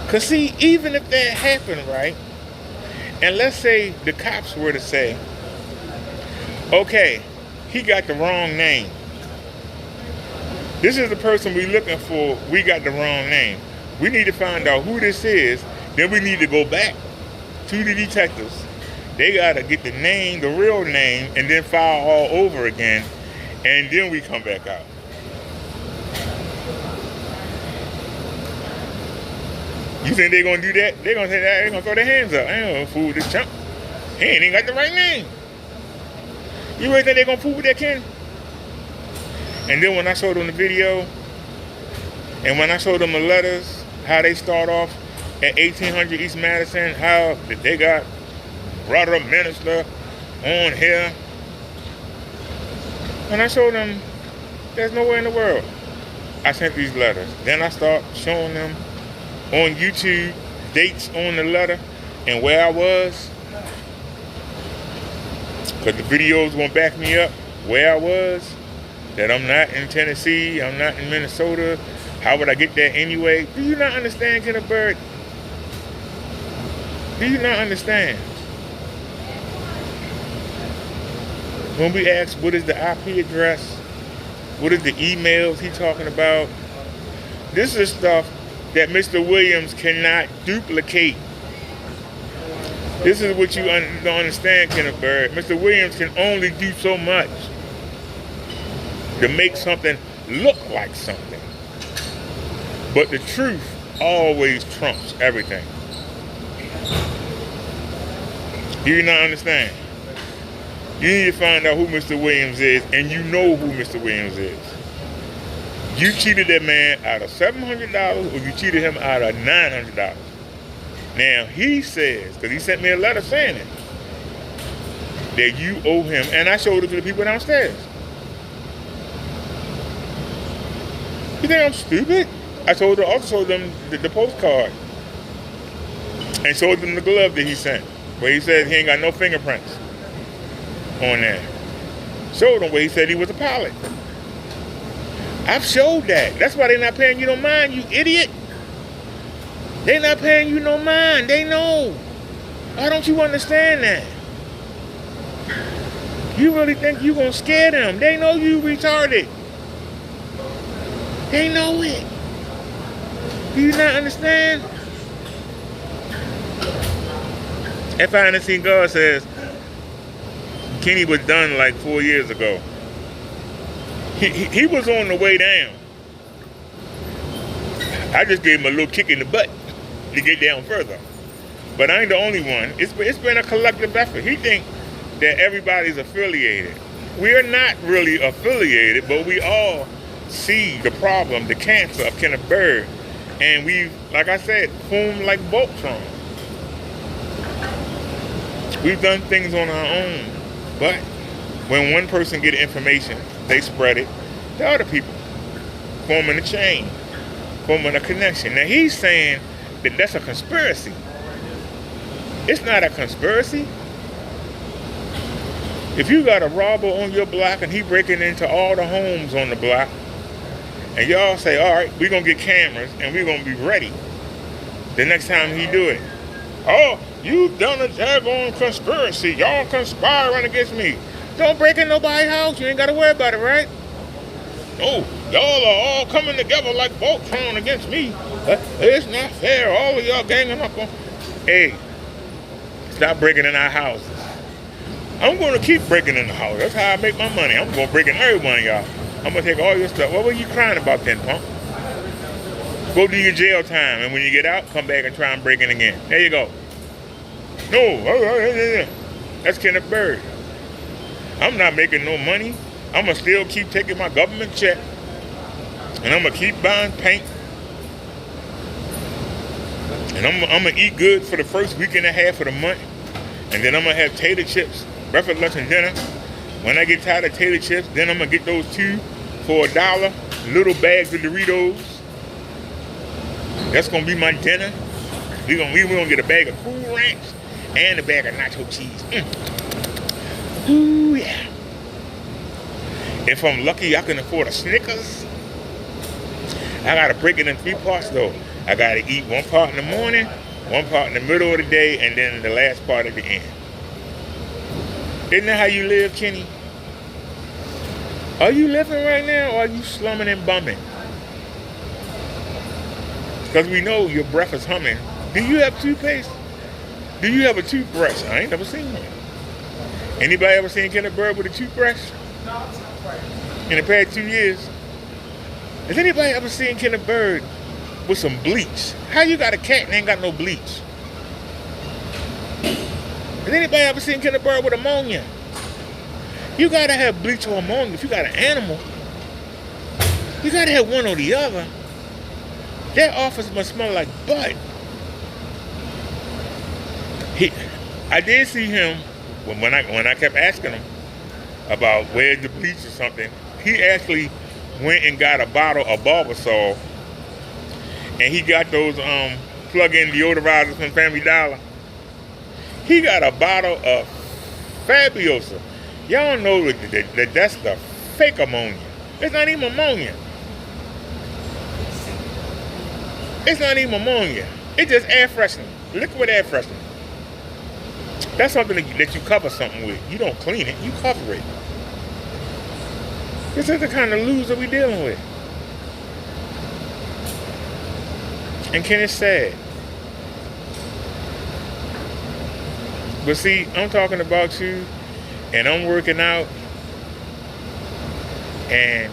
Because see, even if that happened, right, and let's say the cops were to say, okay, he got the wrong name. This is the person we're looking for, we got the wrong name. We need to find out who this is, then we need to go back to the detectives. They got to get the name, the real name, and then file all over again, and then we come back out. You think they're going to do that? They're going to say that. They're going to throw their hands up. I ain't going to fool this chump. He ain't even got the right name. You really think they're gonna fool with that, Ken? And then when I showed them the video, and when I showed them the letters, how they start off at 1800 East Madison, how they got brother minister on here. When I showed them, there's nowhere in the world I sent these letters. Then I start showing them on YouTube dates on the letter and where I was. Because the videos won't back me up where I was. That I'm not in Tennessee, I'm not in Minnesota. How would I get there anyway? Do you not understand, Kenneth Bird? Do you not understand? When we ask what is the IP address, what is the emails he talking about, this is stuff that Mr. Williams cannot duplicate. This is what you don't understand, Kenneth Bird. Mr. Williams can only do so much to make something look like something. But the truth always trumps everything. Do you not understand? You need to find out who Mr. Williams is, and you know who Mr. Williams is. You cheated that man out of $700 or you cheated him out of $900. Now, he says, because he sent me a letter saying it, that you owe him, and I showed it to the people downstairs. You think I'm stupid? I also showed them the postcard and showed them the glove that he sent, where he said he ain't got no fingerprints on there. Showed him where he said he was a pilot. I've showed that. That's why they're not paying you no mind, you idiot. They're not paying you no mind. They know. Why don't you understand that? You really think you gonna scare them? They know you retarded. They know it. Do you not understand? If I hadn't seen God says, Kenny was done like 4 years ago. He was on the way down. I just gave him a little kick in the butt to get down further. But I ain't the only one. It's been a collective effort. He think that everybody's affiliated. We are not really affiliated, but we all see the problem, the cancer of Kenneth Bird. And we've, like I said, formed like Voltron. We've done things on our own. But when one person get information, they spread it to other people, forming a chain, forming a connection. Now he's saying that that's a conspiracy. It's not a conspiracy. If you got a robber on your block and he breaking into all the homes on the block, and y'all say, all right, we're going to get cameras and we're going to be ready the next time he do it. Oh, you done a daggone conspiracy. Y'all conspiring against me. Don't break in nobody's house. You ain't got to worry about it, right? No, y'all are all coming together like Voltron against me. It's not fair. All of y'all ganging up on... Hey, stop breaking in our houses. I'm going to keep breaking in the house. That's how I make my money. I'm going to break in every one of y'all. I'm going to take all your stuff. What were you crying about then, punk? Go do your jail time, and when you get out, come back and try and break in again. There you go. No, that's Kenneth Bird. I'm not making no money. I'm going to still keep taking my government check, and I'm going to keep buying paint, and I'm going to eat good for the first week and a half of the month, and then I'm going to have tater chips, breakfast, lunch, and dinner. When I get tired of tater chips, then I'm going to get those 2 for $1, little bags of Doritos. That's going to be my dinner. We're going to get a bag of Cool Ranch and a bag of nacho cheese. Ooh, yeah. If I'm lucky, I can afford a Snickers. I got to break it in 3 parts, though. I got to eat 1 part in the morning, 1 part in the middle of the day, and then the last part at the end. Isn't that how you live, Kenny? Are you living right now, or are you slumming and bumming? Because we know your breath is humming. Do you have toothpaste? Do you have a toothbrush? I ain't never seen one. Anybody ever seen Kenneth Bird with a toothbrush? In the past 2 years? Has anybody ever seen Kenneth Bird with some bleach? How you got a cat and ain't got no bleach? Has anybody ever seen Kenneth Bird with ammonia? You gotta have bleach or ammonia. If you got an animal, you gotta have one or the other. That office must smell like butt. I did see him when I kept asking him about where's the bleach or something. He actually went and got a bottle of Barbasol, and he got those plug-in deodorizers from Family Dollar. He got a bottle of Fabiosa. Y'all know that that's the fake ammonia. It's not even ammonia. It's not even ammonia. It's just air freshener, liquid air freshener. That's something that you cover something with. You don't clean it, you cover it. This is the kind of loser we dealing with. And Ken is sad. But see, I'm talking about you, and I'm working out, and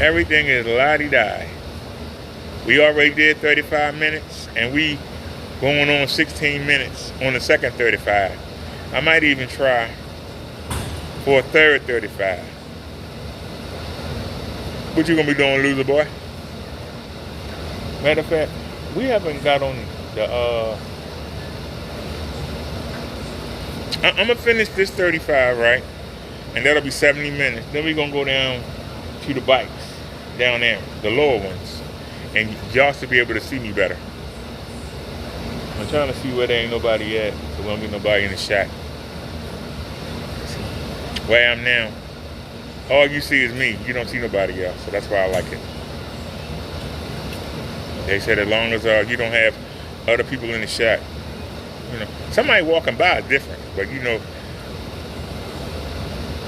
everything is la-di-di. We already did 35 minutes, and we going on 16 minutes on the second 35. I might even try for a third 35. What you gonna be doing, loser boy? Matter of fact, we haven't got on the I'm gonna finish this 35, right? And that'll be 70 minutes. Then we're gonna go down to the bikes down there, the lower ones. And y'all should be able to see me better. I'm trying to see where there ain't nobody at, so we don't get nobody in the shot. Where I am now, all you see is me. You don't see nobody else, so that's why I like it. They said as long as you don't have other people in the shot, you know, somebody walking by is different, but you know,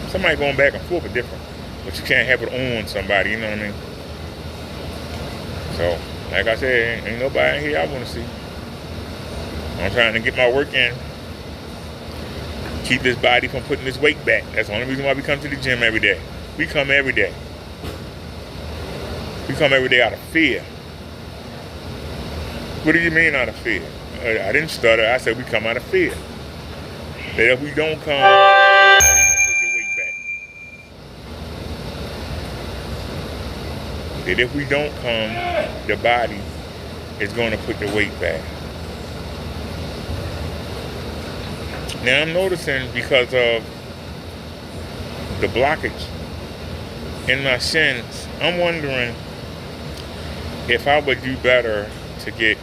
somebody going back and forth is different. But you can't have it on somebody, you know what I mean? So, like I said, ain't nobody in here I want to see. I'm trying to get my work in. Keep this body from putting this weight back. That's the only reason why we come to the gym every day. We come every day. We come every day out of fear. What do you mean out of fear? I didn't stutter. I said we come out of fear. That if we don't come, we're going to put the weight back. That if we don't come, the body is going to put the weight back. Now I'm noticing because of the blockage in my shins, I'm wondering if I would do better to get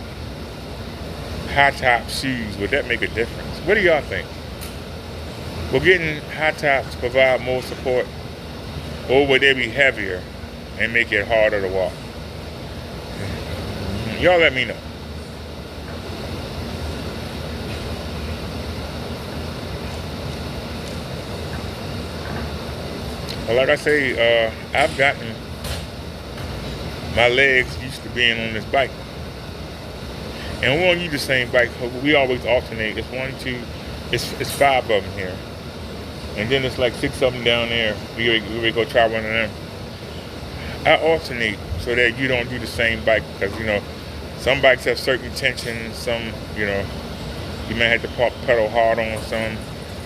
high top shoes. Would that make a difference? What do y'all think? Will getting high tops provide more support, or would they be heavier and make it harder to walk? Y'all let me know. Well, like I say, I've gotten my legs used to being on this bike. And we don't use the same bike. We always alternate. It's 1, 2, it's 5 of them here. And then it's like 6 of them down there. We go try one of them. I alternate so that you don't do the same bike because, you know, some bikes have certain tensions. Some, you know, you may have to pedal hard on some,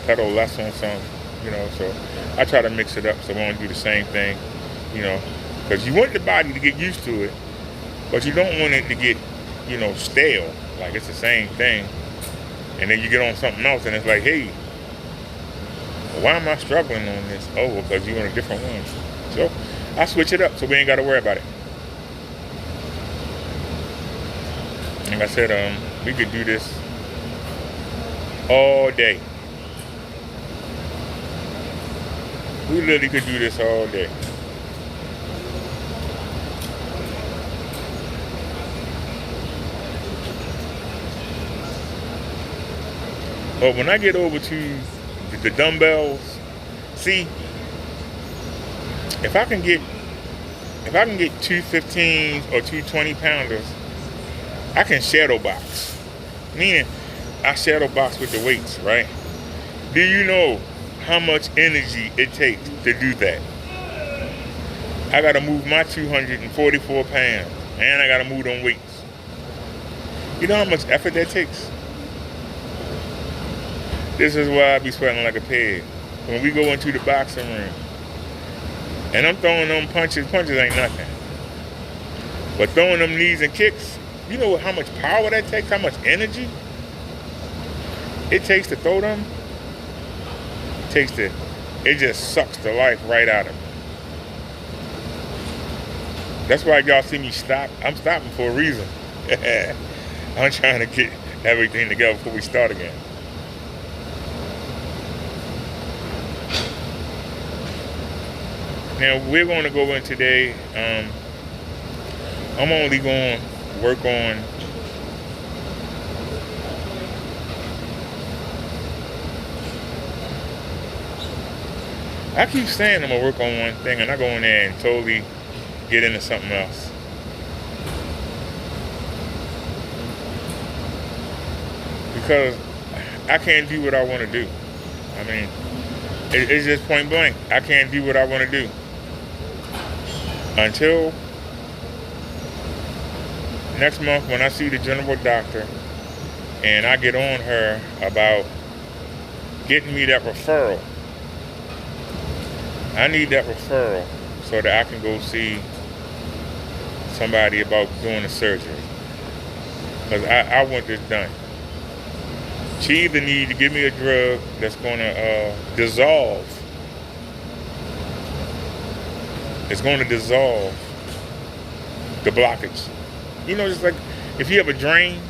pedal less on some, you know. So I try to mix it up so we don't do the same thing, you know. Because you want the body to get used to it, but you don't want it to get, you know, stale. Like it's the same thing. And then you get on something else and it's like, hey, why am I struggling on this? Oh, because you're on a different one. So I switch it up so we ain't got to worry about it. Like I said, we could do this all day. We literally could do this all day. But when I get over to the dumbbells, see, if I can get 2 15s or 2 20-pounders, I can shadow box. Meaning, I shadow box with the weights, right? Do you know how much energy it takes to do that? I gotta move my 244 pounds, and I gotta move them weights. You know how much effort that takes? This is why I be sweating like a pig. when we go into the boxing room. And I'm throwing them punches. Punches ain't nothing. But throwing them knees and kicks, you know how much power that takes? How much energy it takes to throw them? It just sucks the life right out of me. That's why y'all see me stop. I'm stopping for a reason. I'm trying to get everything together before we start again. Now we're going to go in today. I'm only going to work on I keep saying I'm going to work on one thing and I go in there and totally get into something else. Because I can't do what I want to do. I mean, it's just point blank. I can't do what I want to do until next month when I see the general doctor and I get on her about getting me that referral. I need that referral so that I can go see somebody about doing the surgery. Because I want this done. She either need to give me a drug that's going to dissolve. It's going to dissolve the blockage. You know, just like if you have a drain,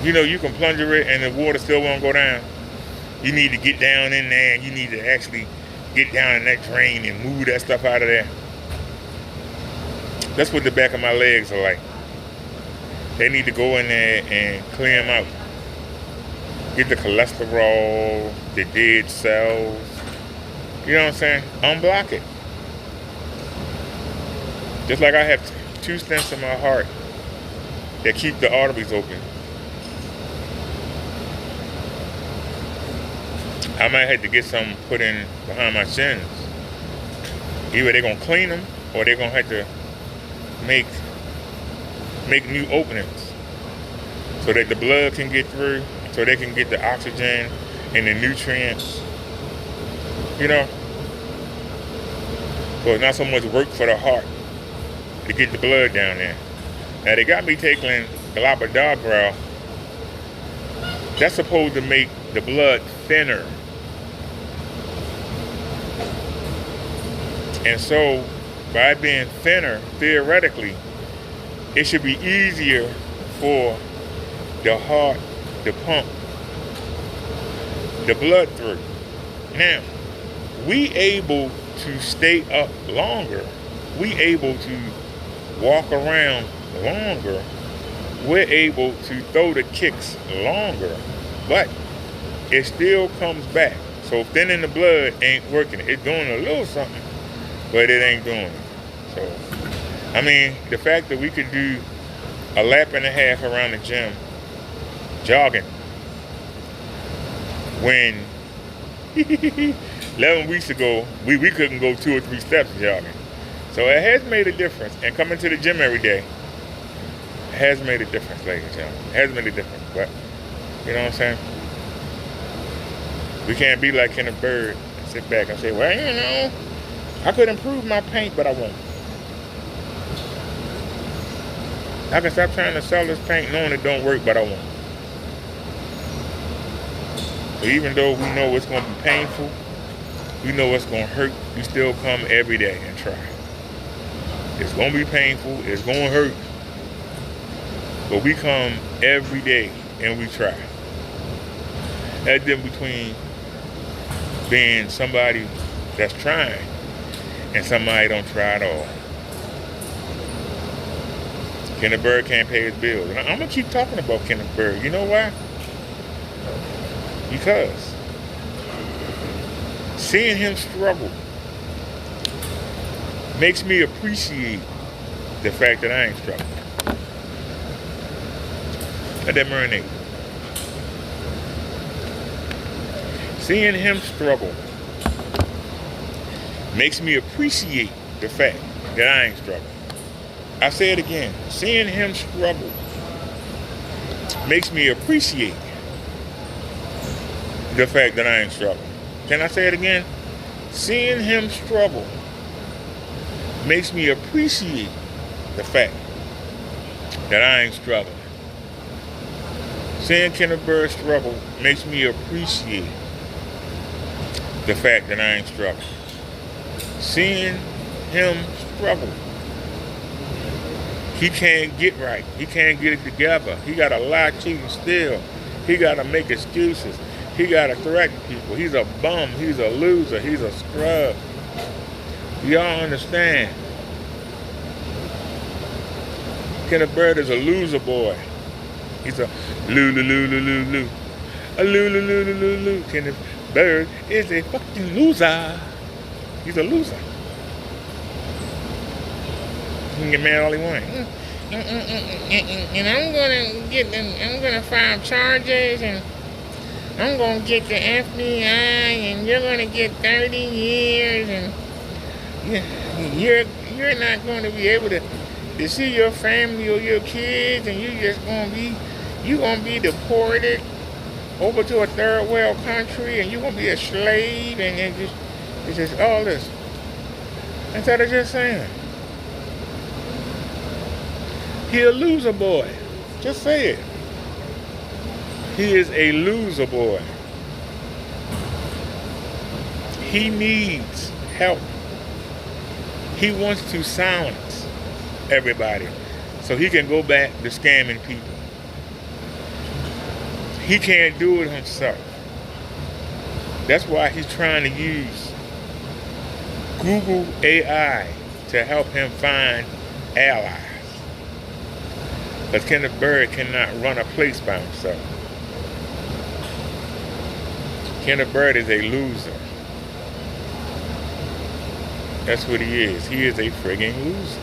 you know, you can plunger it and the water still won't go down. You need to get down in there and you need to actually get down in that drain and move that stuff out of there. That's what the back of my legs are like. They need to go in there and clear them out. Get the cholesterol, the dead cells. You know what I'm saying? Unblock it. Just like I have 2 stents in my heart that keep the arteries open. I might have to get some put in behind my shins. Either they're going to clean them or they're going to have to make new openings so that the blood can get through, so they can get the oxygen and the nutrients, you know. So it's not so much work for the heart to get the blood down there. Now they got me taking galabardopral. That's supposed to make the blood thinner. And so by being thinner, theoretically, it should be easier for the heart to pump the blood through. Now, we able to stay up longer. We able to walk around longer. We're able to throw the kicks longer. But it still comes back. So thinning the blood ain't working. It's doing a little something, but it ain't doing it. So, I mean, the fact that we could do a lap and a half around the gym, jogging, when 11 weeks ago, we couldn't go 2 or 3 steps jogging. So it has made a difference. And coming to the gym every day has made a difference, ladies and gentlemen. It has made a difference. But, you know what I'm saying? We can't be like Kenneth Bird and sit back and say, well, you know, I could improve my paint, but I won't. I can stop trying to sell this paint knowing it don't work, but I won't. So even though we know it's going to be painful, we know it's going to hurt, we still come every day and try. It's going to be painful, it's going to hurt, but we come every day and we try. That's the difference between being somebody that's trying and somebody don't try at all. Kenneth Bird can't pay his bills. And I'm going to keep talking about Kenneth Bird. You know why? Because seeing him struggle makes me appreciate the fact that I ain't struggling. Let that marinate. Seeing him struggle makes me appreciate the fact that I ain't struggling. I say it again. Seeing him struggle makes me appreciate the fact that I ain't struggling. Can I say it again? Seeing him struggle makes me appreciate the fact that I ain't struggling. Seeing Kenneth Bird struggle makes me appreciate the fact that I ain't struggling. Seeing him struggle. He can't get right. He can't get it together. He got to lie, cheat, and steal. He got to make excuses. He got to threaten people. He's a bum. He's a loser. He's a scrub. Y'all understand? Kenneth Bird is a loser boy. He's a loo. A loo. Kenneth Bird is a fucking loser. He's a loser. He can get mad all he wants. And I'm gonna file charges, and I'm gonna get the FBI, and you're gonna get 30 years, and you're not gonna be able to see your family or your kids, and you're gonna be deported over to a third world country, and you're gonna be a slave, and it's just all this. Instead of just saying, he a loser boy. Just say it. He is a loser boy. He needs help. He wants to silence everybody so he can go back to scamming people. He can't do it himself. That's why he's trying to use Google AI to help him find allies. Because Kenneth Bird cannot run a place by himself. Kenneth Bird is a loser. That's what he is. He is a friggin' loser.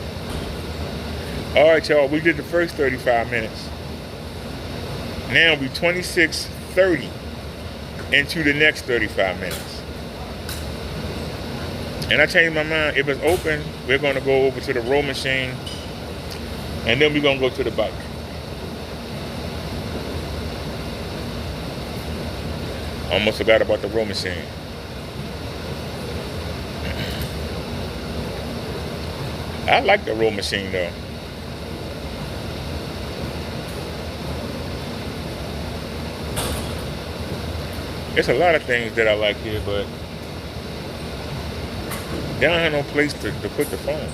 All right, y'all. We did the first 35 minutes. Now we 26:30 into the next 35 minutes. And I changed my mind. If it's open, we're going to go over to the row machine. And then we're going to go to the bike. Almost forgot about the row machine. I like the row machine though. There's a lot of things that I like here, but they don't have no place to put the phone.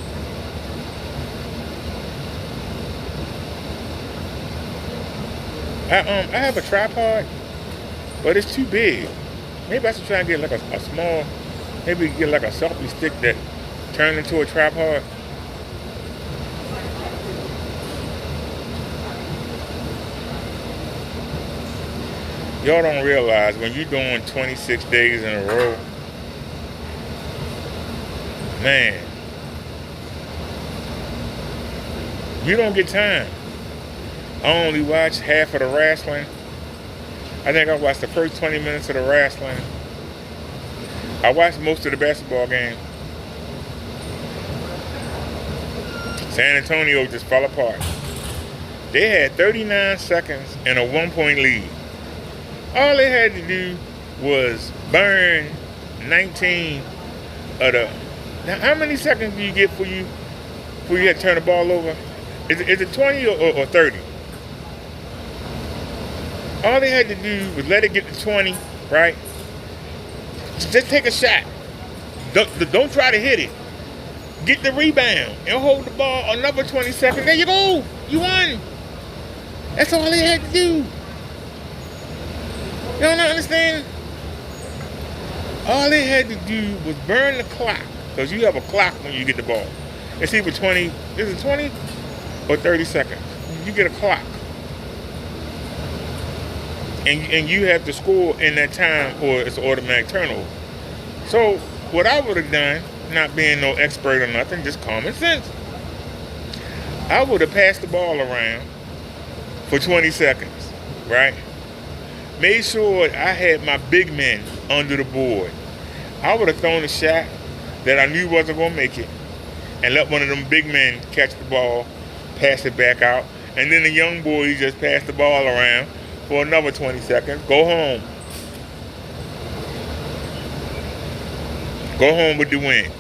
I have a tripod, but it's too big. Maybe I should try and get like a small, maybe get like a selfie stick that turns into a tripod. Y'all don't realize when you're doing 26 days in a row, man, you don't get time. I only watched half of the wrestling. I think I watched the first 20 minutes of the wrestling. I watched most of the basketball game. San Antonio just fell apart. They had 39 seconds and a 1-point lead. All they had to do was burn 19 of the... Now, how many seconds do you get before you had to turn the ball over? Is it 20 or 30? All they had to do was let it get to 20, right? Just take a shot. Don't try to hit it. Get the rebound and hold the ball another 20 seconds. There you go. You won. That's all they had to do. You don't understand? All they had to do was burn the clock. Because you have a clock when you get the ball. It's either 20, is it 20 or 30 seconds? You get a clock. And you have to score in that time or it's an automatic turnover. So what I would have done, not being no expert or nothing, just common sense, I would have passed the ball around for 20 seconds, right? Made sure I had my big men under the board. I would have thrown a shot that I knew wasn't going to make it and let one of them big men catch the ball, pass it back out, and then the young boys just pass the ball around for another 20 seconds, go home. Go home with the win.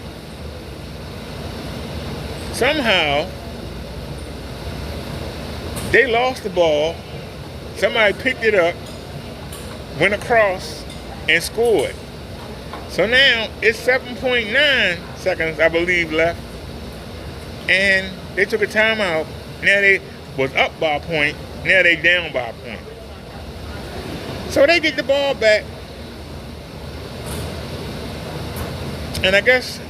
Somehow, they lost the ball. Somebody picked it up, went across, and scored. So now it's 7.9 seconds, I believe, left. And they took a timeout. Now they was up by a point. Now they down by a point. So they get the ball back. And I guess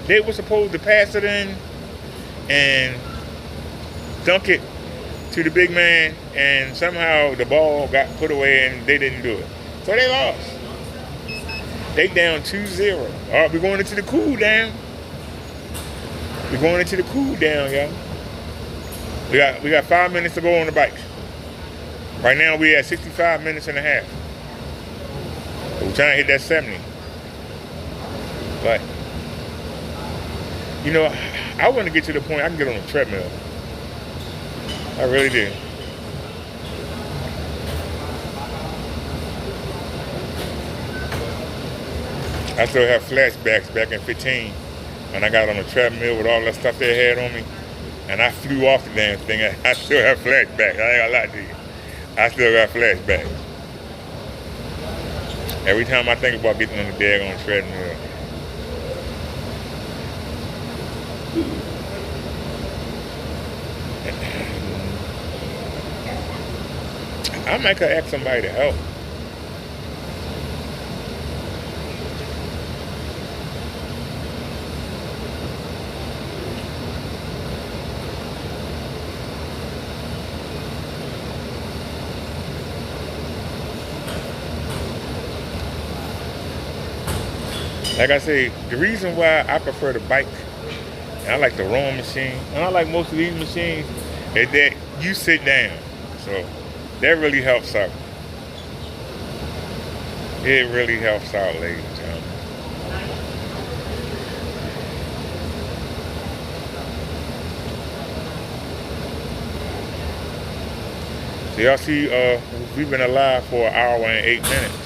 they were supposed to pass it in and dunk it to the big man, and somehow the ball got put away and they didn't do it. So they lost. They down 2-0. All right, we're going into the cool down. We're going into the cool down, y'all. We got 5 minutes to go on the bike. Right now we at 65 minutes and a half. We're trying to hit that 70. But, you know, I want to get to the point I can get on a treadmill. I really do. I still have flashbacks back in 15 when I got on a treadmill with all that stuff they had on me, and I flew off the damn thing. I still have flashbacks. I ain't gonna lie to you. I still got flashbacks. Every time I think about getting on the daggone treadmill. I might could ask somebody to help. Like I say, the reason why I prefer the bike, and I like the rowing machine, and I like most of these machines, is that you sit down. So that really helps out. It really helps out, ladies and gentlemen. So y'all see, we've been alive for an hour and 8 minutes.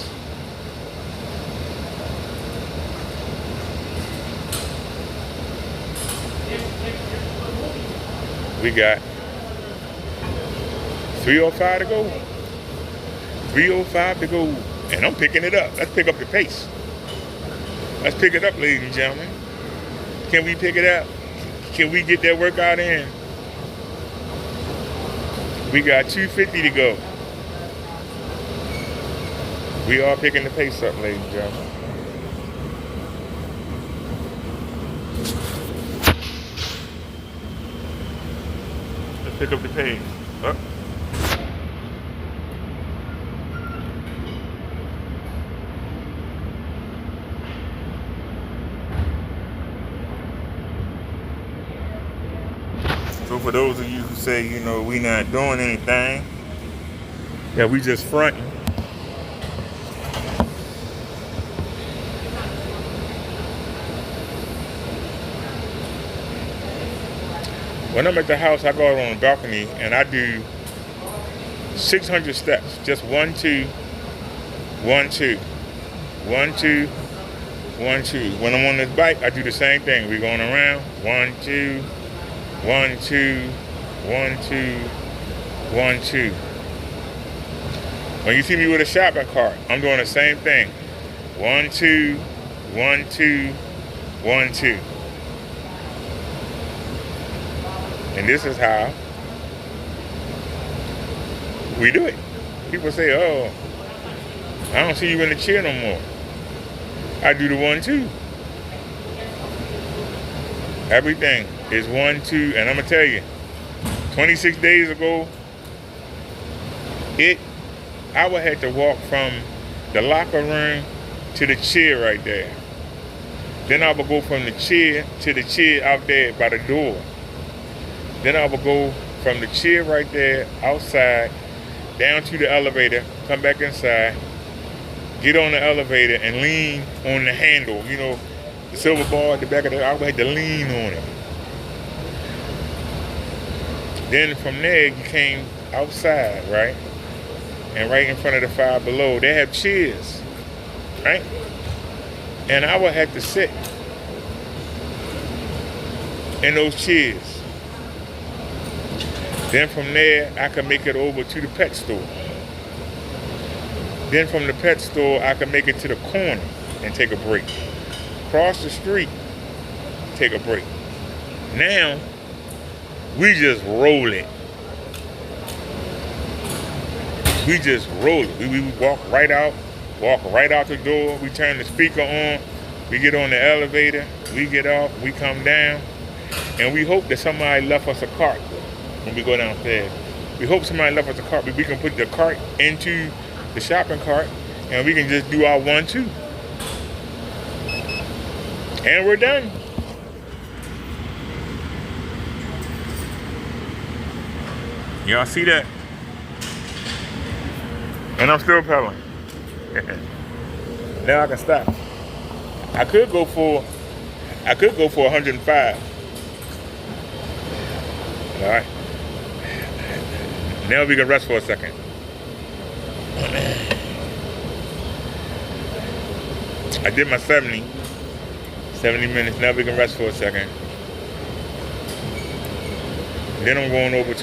We got 3:05 to go. 3:05 to go. And I'm picking it up. Let's pick up the pace. Let's pick it up, ladies and gentlemen. Can we pick it up? Can we get that workout in? We got 2:50 to go. We are picking the pace up, ladies and gentlemen. Pick up the pace. Up. So for those of you who say, you know, we not doing anything, yeah, we just fronting. When I'm at the house, I go out on the balcony and I do 600 steps. Just 1, 2, 1, 2, 1, 2, 1, 2. When I'm on this bike, I do the same thing. We're going around. 1, 2, 1, 2, 1, 2, 1, 2. When you see me with a shopping cart, I'm doing the same thing. 1, 2, 1, 2, 1, 2. And this is how we do it. People say, oh, I don't see you in the chair no more. I do the 1, 2. Everything is 1, 2. And I'm going to tell you, 26 days ago, I would have to walk from the locker room to the chair right there. Then I would go from the chair to the chair out there by the door. Then I would go from the chair right there outside down to the elevator, come back inside, get on the elevator and lean on the handle. You know, the silver bar at the back of the, I would have to lean on it. Then from there, you came outside, right? And right in front of the Five Below, they have chairs, right? And I would have to sit in those chairs. Then from there, I could make it over to the pet store. Then from the pet store, I could make it to the corner and take a break. Cross the street, take a break. Now, we just roll it. We just roll it. We walk right out the door. We turn the speaker on. We get on the elevator. We get off. We come down. And we hope that somebody left us a cart when we go downstairs. We hope somebody left us a cart. We can put the cart into the shopping cart and we can just do our 1-2. And we're done. Y'all see that? And I'm still pedaling. Now I can stop. I could go for 105. All right. Now we can rest for a second. I did my 70 minutes. Now we can rest for a second. Then I'm going over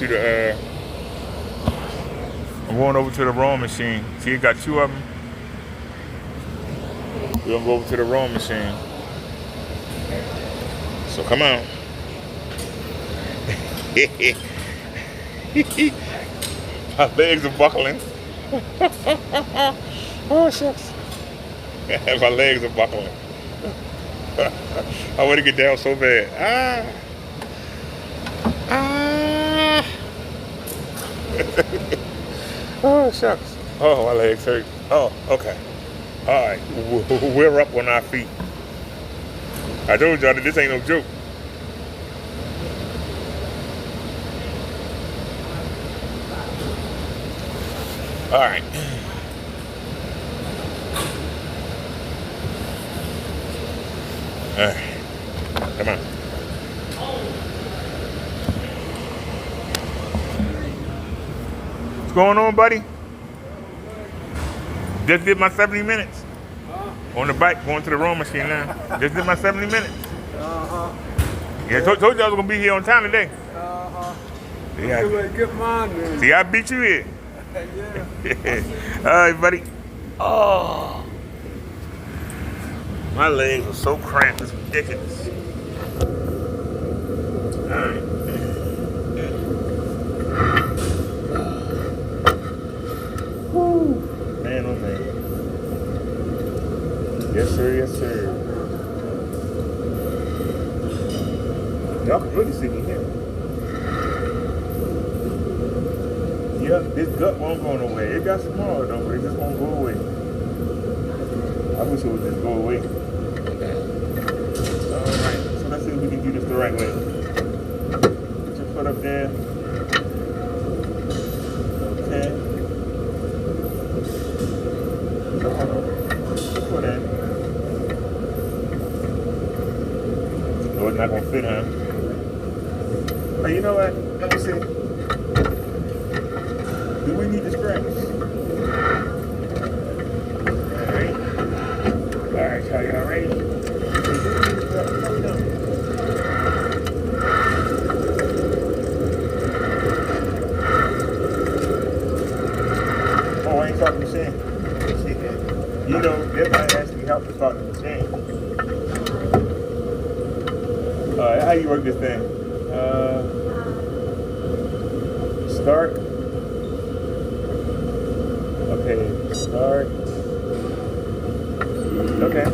to the rowing machine. See, you got 2 of them. We're gonna go over to the rowing machine. So come on. My legs are buckling. Oh, shucks. My legs are buckling. I want to get down so bad. Oh, shucks. Oh, my legs hurt. Oh, okay. All right. We're up on our feet. I told y'all that this ain't no joke. All right. All right. Come on. What's going on, buddy? Just did my 70 minutes. On the bike, going to the rowing machine now. Just did my 70 minutes. Yeah, told you I was going to be here on time today. Yeah. Get mine, man. See, I beat you here. Yeah. All right, buddy. Oh. My legs are so cramped, it's ridiculous. All right. Woo. Man, oh man. Yes, sir, yes, sir. Y'all can really see me here. Yeah, this gut won't go nowhere. It got smaller though, but it just won't go away. I wish it would just go away. Alright, so let's see if we can do this the right way. Put your foot up there. Okay. So hold on. Put your foot in. Oh, it's not gonna fit, huh? Oh, you know what? Let me see. Do we need to stretch? Alright. Alright, so y'all ready? Oh, I ain't talking to Shane. You know, everybody asked me help to talk to Shane. Alright, how you work this thing? Start. Okay, start. Okay.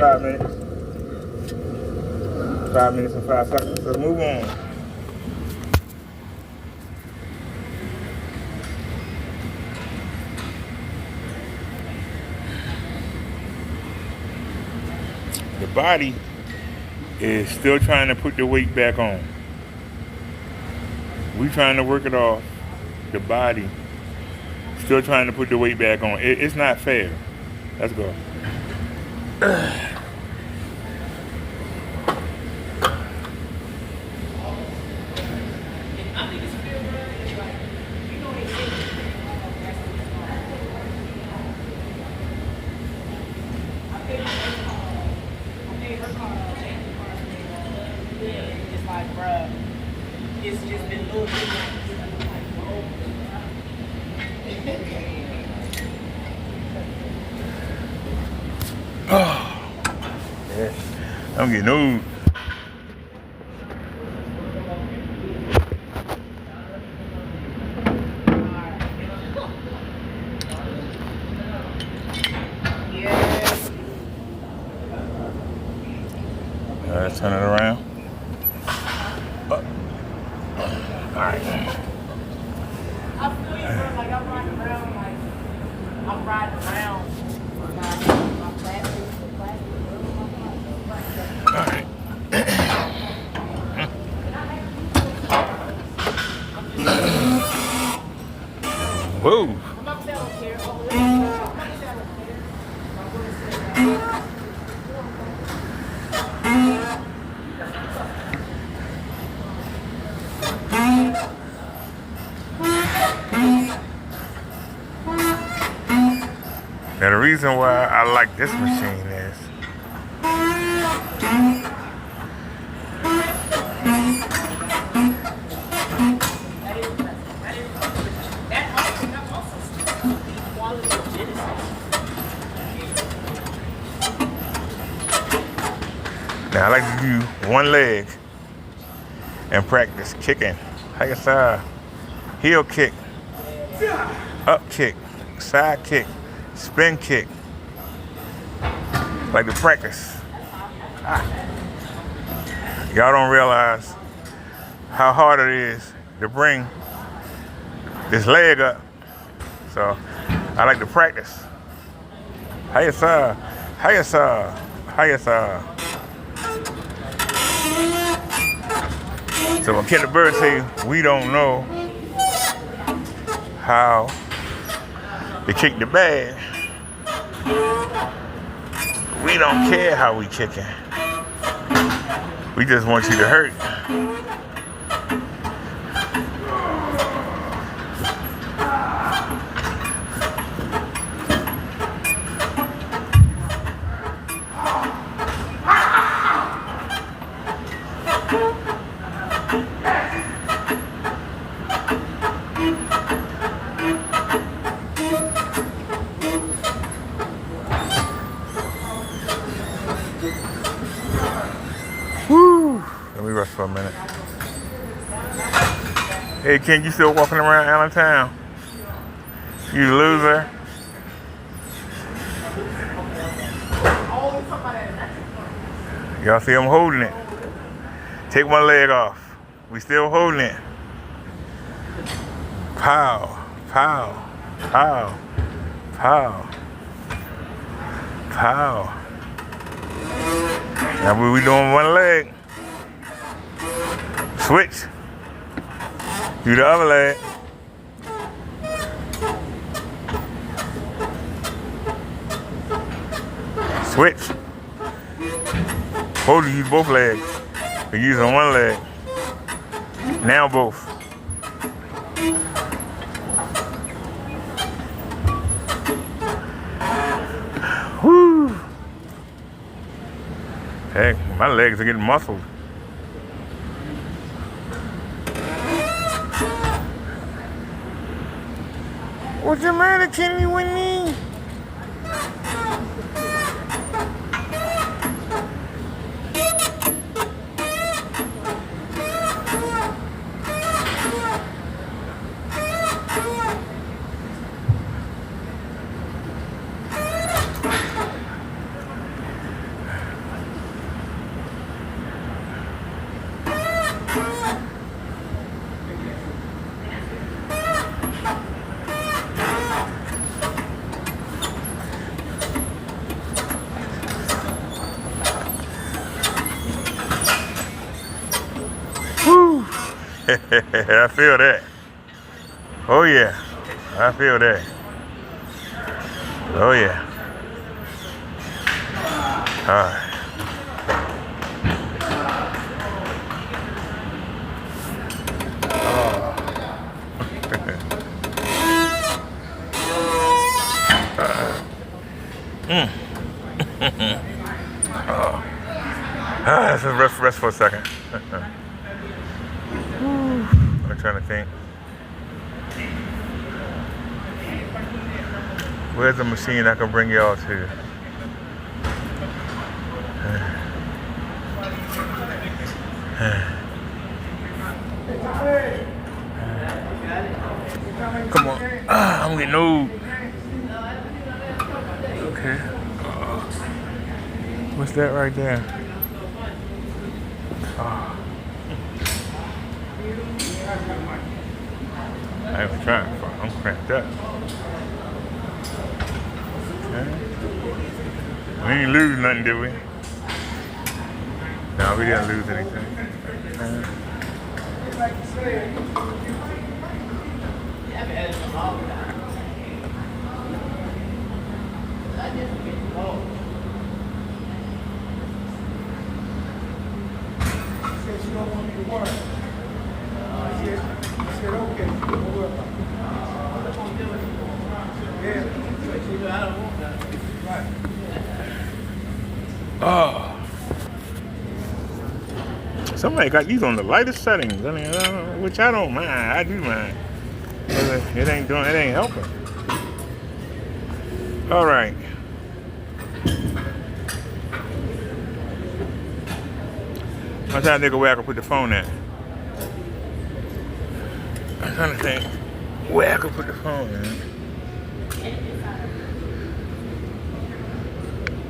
5 minutes. 5 minutes and 5 seconds. Let's move on. The body is still trying to put the weight back on. We trying to work it off. The body still trying to put the weight back on. It's not fair. Let's go. It's like, bruh, it's just been little things like, Yeah. I'm getting old. Let's turn it around. Up. Alright. I feel you, bro. Like, I'm riding around, like, I'm riding around. My plastic. Alright. Whoa. I'm not saying I don't care. Now the reason why I like this machine is now I like to do one leg and practice kicking. Like a side heel kick, up kick, side kick, spin kick. Like to practice. Y'all don't realize how hard it is to bring this leg up. So I like to practice. Hiya sir, hiya sir, hiya sir. So when Kenny Bird say we don't know how to kick the bag, we don't care how we kicking. We just want you to hurt. Let me rest for a minute. Hey, Ken, you still walking around Allentown? You loser. Y'all see I'm holding it. Take one leg off. We still holding it. Pow, pow, pow, pow, pow. Now we doing one leg. Switch. Do the other leg. Switch. Supposed to use both legs. You're using one leg. Now both. Woo! Heck, my legs are getting muscled. What's the matter, Kenny Winnie? I feel that. Oh yeah, I feel that. Oh yeah. All right. Let's just rest for a second. I'm trying to think. Where's the machine I can bring y'all to? Come on. I'm getting old. Okay. What's that right there? I ain't trying for. I'm cramped up. Okay. We ain't lose nothing, did we? No, we didn't lose anything. Said you don't want me to work. I said, okay, don't worry about it. Yeah. Right. Oh. Somebody got these on the lightest settings. I mean, which I don't mind. I do mind. It ain't helping. All right. I'm trying to think of where I can put the phone at. I'm trying to think where I can put the phone at.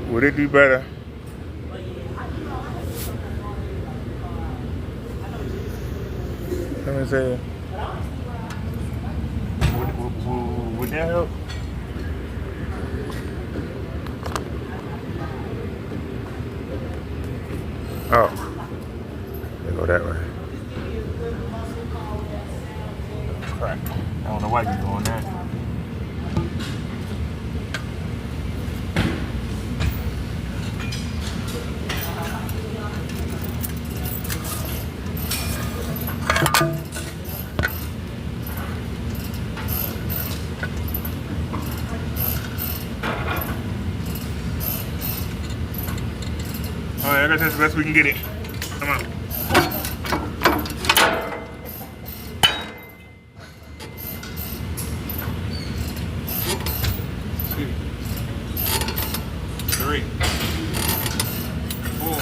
Would it do better? Let me say, would that help? Oh, they go that way. Crap. I don't know why you're doing that. All right, I guess that's the best we can get it. Come on. 2, 3, 4,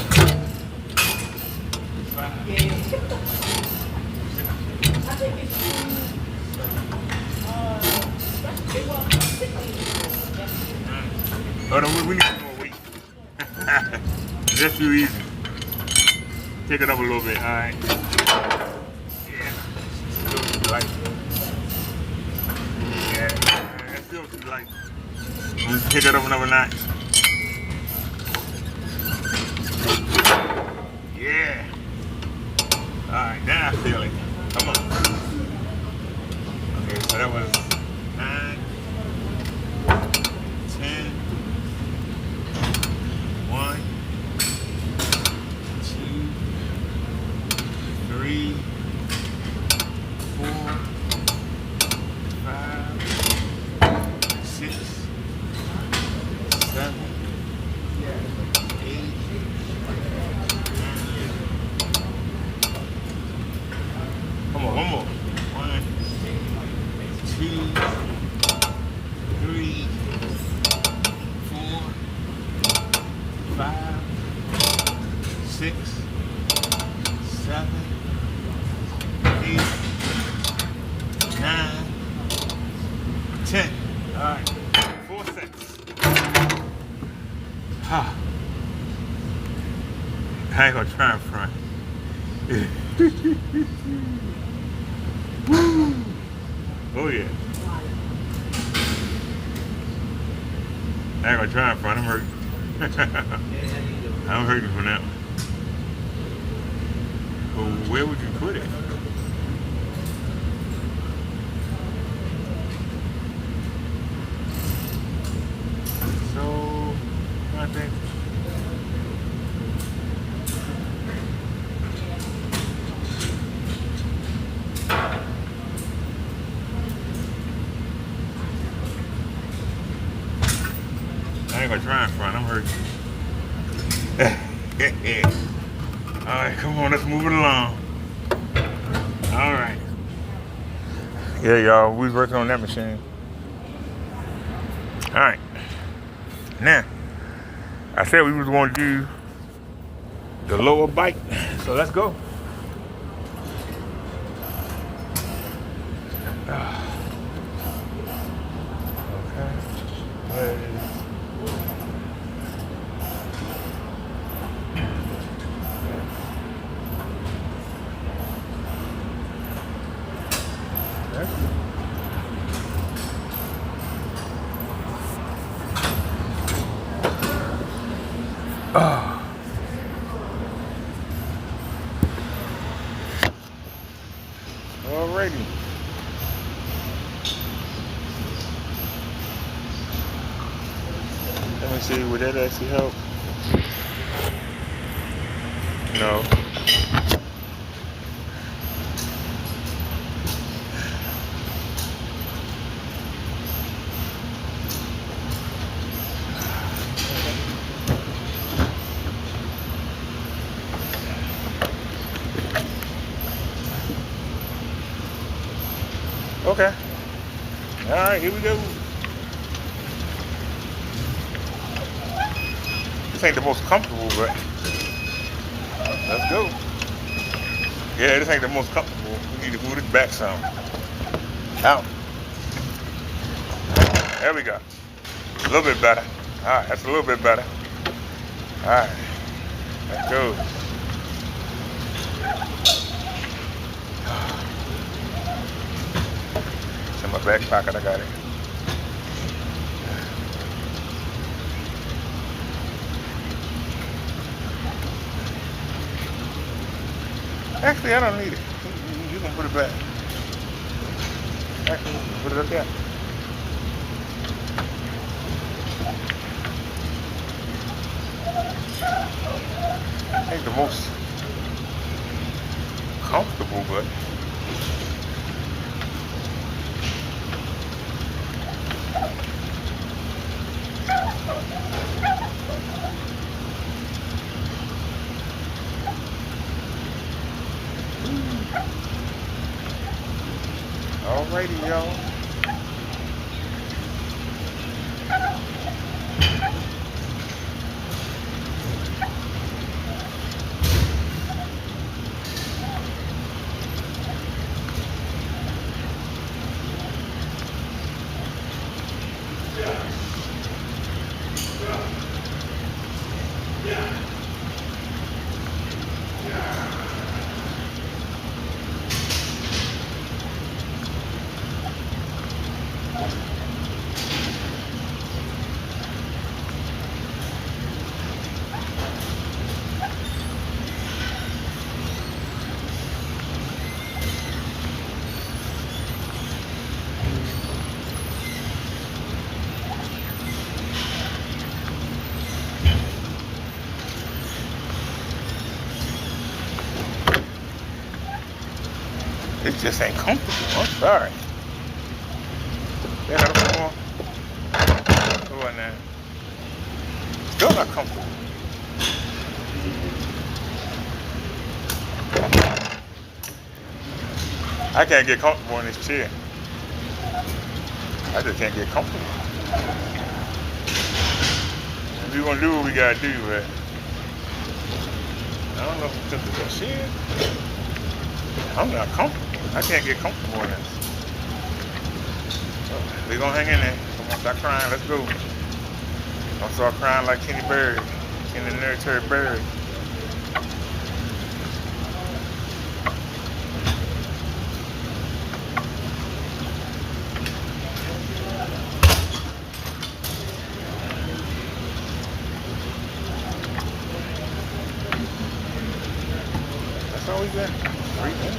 5. Oh, no, we need some more weight. That's too easy. Take it up a little bit, alright? Yeah. Still too light. Yeah, that's still too light. Let's take it up another notch. Yeah. Alright, now I feel it. Come on. Okay, so that was 9, 10, 1, 2, 3, 4, 5, 6, 7, 8, 9. Come on, one more. 1, 2, 3, 4, 5, 6, 7, 8, 9, 10. All right, 4 sets. Ah. I ain't gonna try in front. Woo. Oh yeah. I ain't gonna try in front. I'm hurting. I'm hurting from that one. Well, where would you put it? gonna try in front. I'm hurt. All right, come on, let's move it along. All right. Yeah, y'all, we was working on that machine. All right. Now, I said we was going to do the lower bike, so let's go. Okay. Alrighty. Let me see, would that actually help? No. Okay. Alright, here we go. This ain't the most comfortable, but let's go. Yeah, this ain't the most comfortable. We need to move it back some. Out. There we go. A little bit better. Alright, that's a little bit better. Alright. Let's go. It's in my back pocket, I got it. Actually, I don't need it. You can put it back. Actually, put it up there. Ain't the most comfortable, but alrighty, y'all. It just ain't comfortable. I'm sorry. Yeah, that's more. Go in there. Still not comfortable. I can't get comfortable in this chair. I just can't get comfortable. We're gonna do what we gotta do, but I don't know if it's because of the chair. I'm not comfortable. I can't get comfortable in this. So we're gonna hang in there. Come on, start crying. Let's go. Don't start crying like Kenny Bird, Kenny the Nursery Bird. That's all we've been. 3 minutes.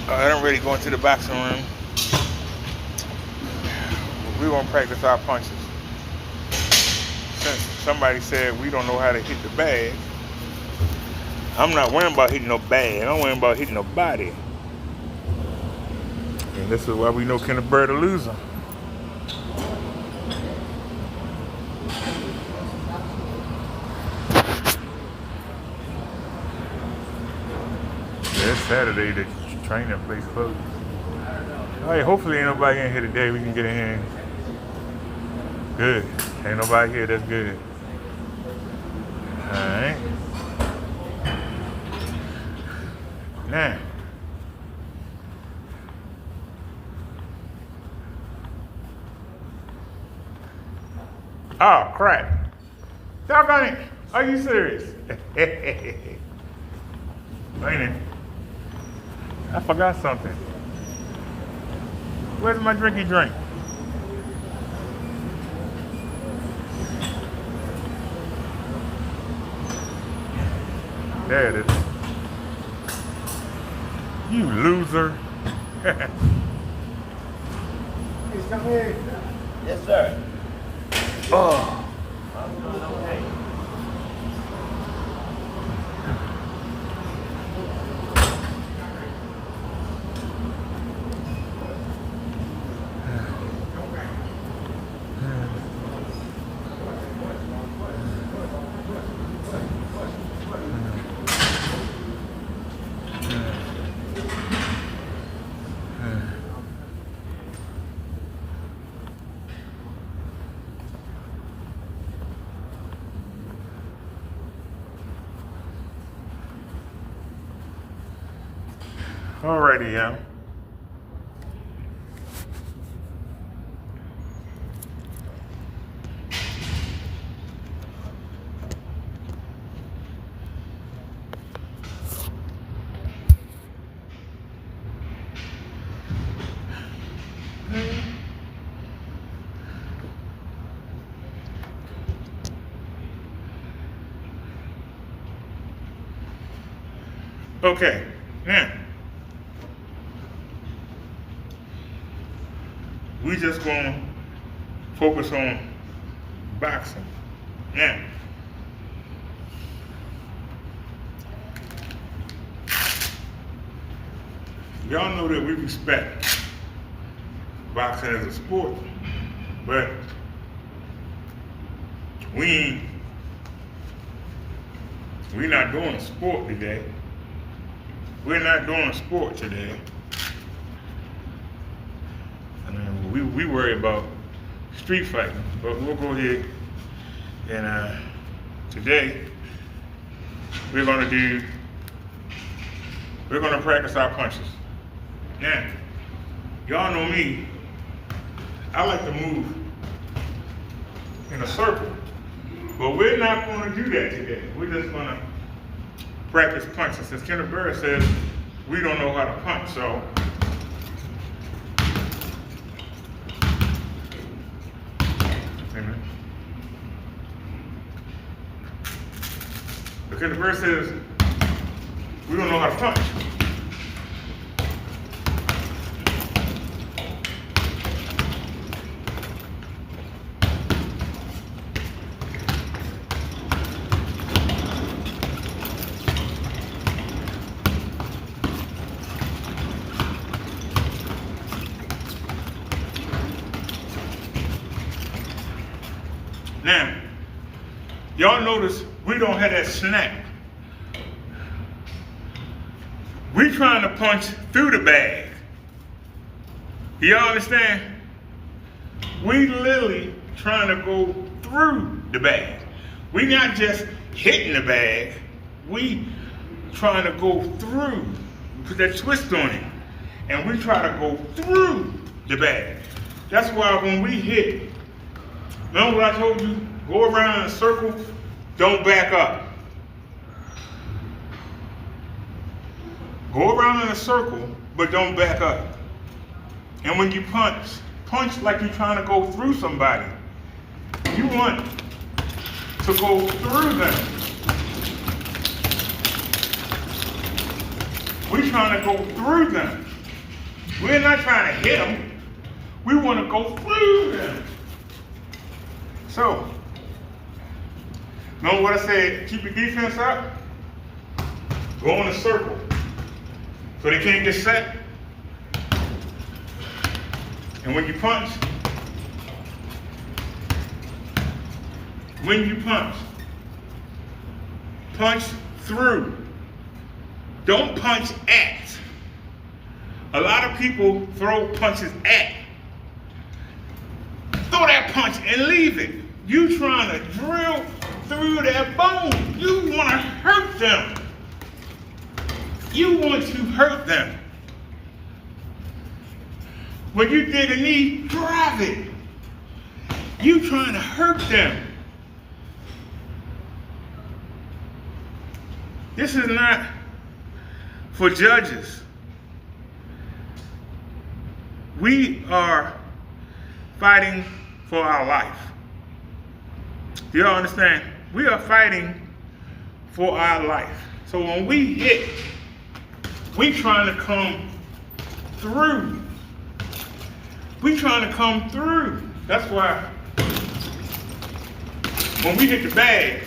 I don't ready to go into the boxing room. We're going to practice our punches. Since somebody said we don't know how to hit the bag, I'm not worrying about hitting no bag. I'm worrying about hitting no body. And this is why we know Kenneth Bird a loser. It's Saturday, the training place closed. All right, hopefully ain't nobody in here today. We can get in here. Good. Ain't nobody here, that's good. Alright. Now. Oh, crap. Doggone it. Are you serious? Wait a minute. I forgot something. Where's my drinky drink? There it is. You loser. Please come here. Yes, sir. Oh. I'm doing okay. Alrighty, yeah. Okay, now. We just gonna focus on boxing. Now, y'all know that we respect boxing as a sport, but we're not doing a sport today. We're not doing a sport today. We worry about street fighting, but we'll go ahead and today we're gonna practice our punches. Now, y'all know me, I like to move in a circle, but we're not gonna do that today. We're just gonna practice punches. Since Kenneth Bird says we don't know how to punch, so because the verse says we don't know how to punch. Now, y'all notice we don't have that snap. We trying to punch through the bag. Y'all understand? We literally trying to go through the bag. We not just hitting the bag. We trying to go through. Put that twist on it. And we try to go through the bag. That's why when we hit, remember what I told you? Go around in a circle, don't back up. Go around in a circle, but don't back up. And when you punch like you're trying to go through somebody. You want to go through them. We trying to go through them. We're not trying to hit them. We want to go through them. So, remember what I said, keep your defense up? Go in a circle so they can't get set. And when you punch, punch through. Don't punch at. A lot of people throw punches at. Throw that punch and leave it. You trying to drill through their bone. You want to hurt them. You want to hurt them. When you dig a knee, drive it. You trying to hurt them. This is not for judges. We are fighting for our life. Do y'all understand? We are fighting for our life. So when we hit, we trying to come through. We trying to come through. That's why when we hit the bag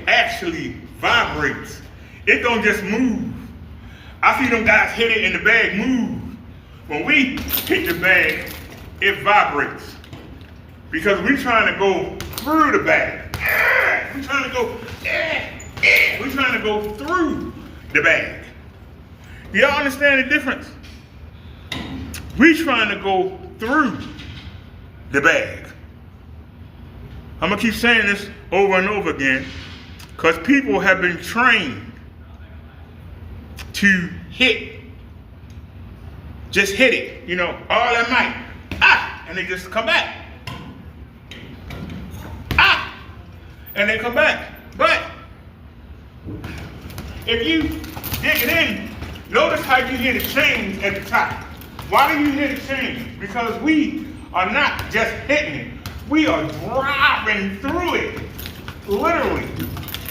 actually vibrates. It don't just move. I see them guys hit it and the bag move. When we hit the bag, it vibrates. Because we're trying to go through the bag. We're trying to go through the bag. Do y'all understand the difference? We're trying to go through the bag. I'm going to keep saying this over and over again because people have been trained to hit. Just hit it, you know, all that might. And they just come back. And they come back. But if you dig it in, notice how you hear the change at the top. Why do you hear the change? Because we are not just hitting it. We are driving through it, literally.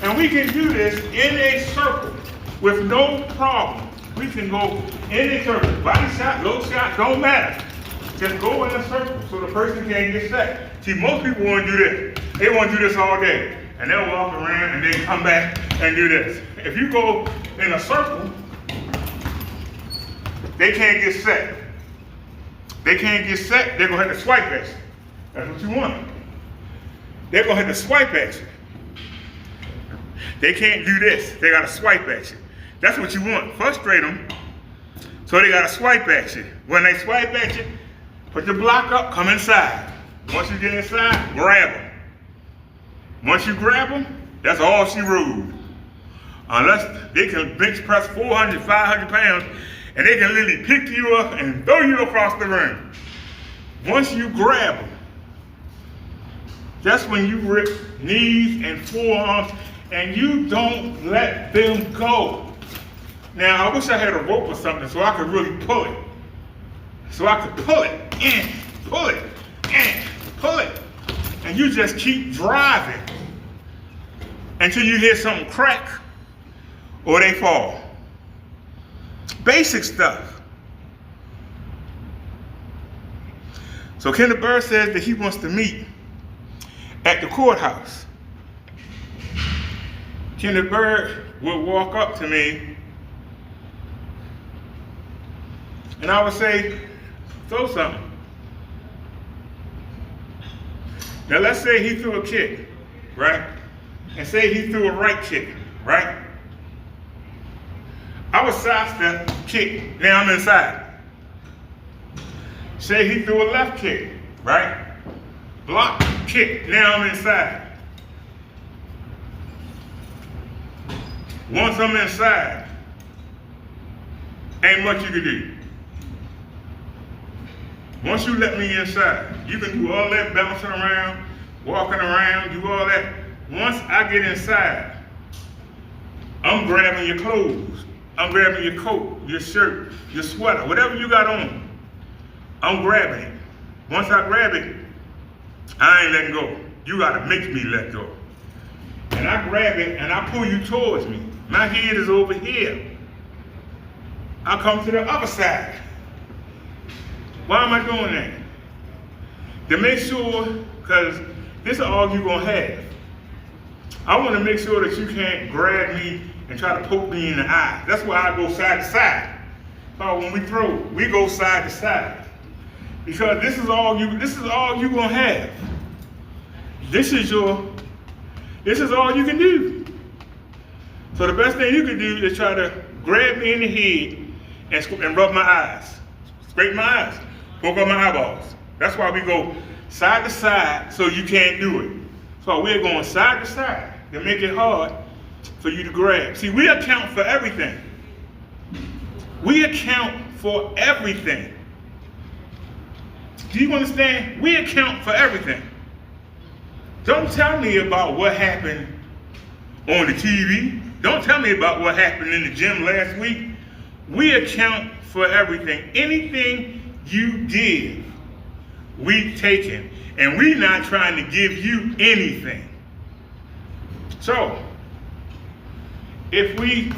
And we can do this in a circle with no problem. We can go in a circle. Body shot, low shot, don't matter. Just go in a circle so the person can't get set. See, most people want to do this. They want to do this all day. And they'll walk around and then come back and do this. If you go in a circle, they can't get set. They can't get set, they're going to have to swipe at you. That's what you want. They're going to have to swipe at you. They can't do this. They got to swipe at you. That's what you want. Frustrate them. So they got to swipe at you. When they swipe at you, put your block up, come inside. Once you get inside, grab them. Once you grab them, that's all she wrote. Unless they can bench press 400, 500 pounds, and they can literally pick you up and throw you across the ring. Once you grab them, that's when you rip knees and forearms, and you don't let them go. Now, I wish I had a rope or something so I could really pull it. So I could pull it, and pull it, and pull it. And you just keep driving until you hear something crack or they fall. Basic stuff. So Kenneth Bird says that he wants to meet at the courthouse. Kenneth Bird would walk up to me and I would say, throw something. Now let's say he threw a kick, right? And say he threw a right kick, right? I would sidestep, kick, now I'm inside. Say he threw a left kick, right? Block, kick, now I'm inside. Once I'm inside, ain't much you can do. Once you let me inside, you can do all that bouncing around, walking around, do all that. Once I get inside, I'm grabbing your clothes. I'm grabbing your coat, your shirt, your sweater, whatever you got on. I'm grabbing it. Once I grab it, I ain't letting go. You gotta make me let go. And I grab it and I pull you towards me. My head is over here. I come to the other side. Why am I doing that? To make sure, because this is all you're going to have. I want to make sure that you can't grab me and try to poke me in the eye. That's why I go side to side. So when we throw, we go side to side. Because this is all you're going to have. This is all you can do. So the best thing you can do is try to grab me in the head and rub my eyes. Scrape my eyes. Poke up my eyeballs. That's why we go side to side so you can't do it. So we're going side to side to make it hard for you to grab. See, we account for everything. We account for everything. Do you understand? We account for everything. Don't tell me about what happened on the TV. Don't tell me about what happened in the gym last week. We account for everything. Anything you give, we taking. And we're not trying to give you anything. So, if we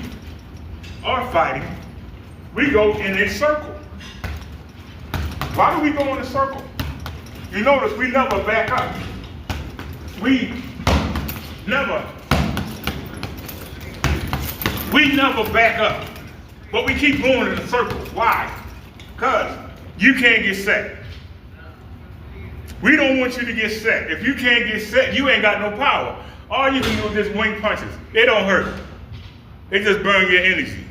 are fighting, we go in a circle. Why do we go in a circle? You notice we never back up. We never back up. But we keep going in a circle. Why? Because you can't get set. We don't want you to get set. If you can't get set, you ain't got no power. All you can do is just wing punches. They don't hurt. They just burn your energy.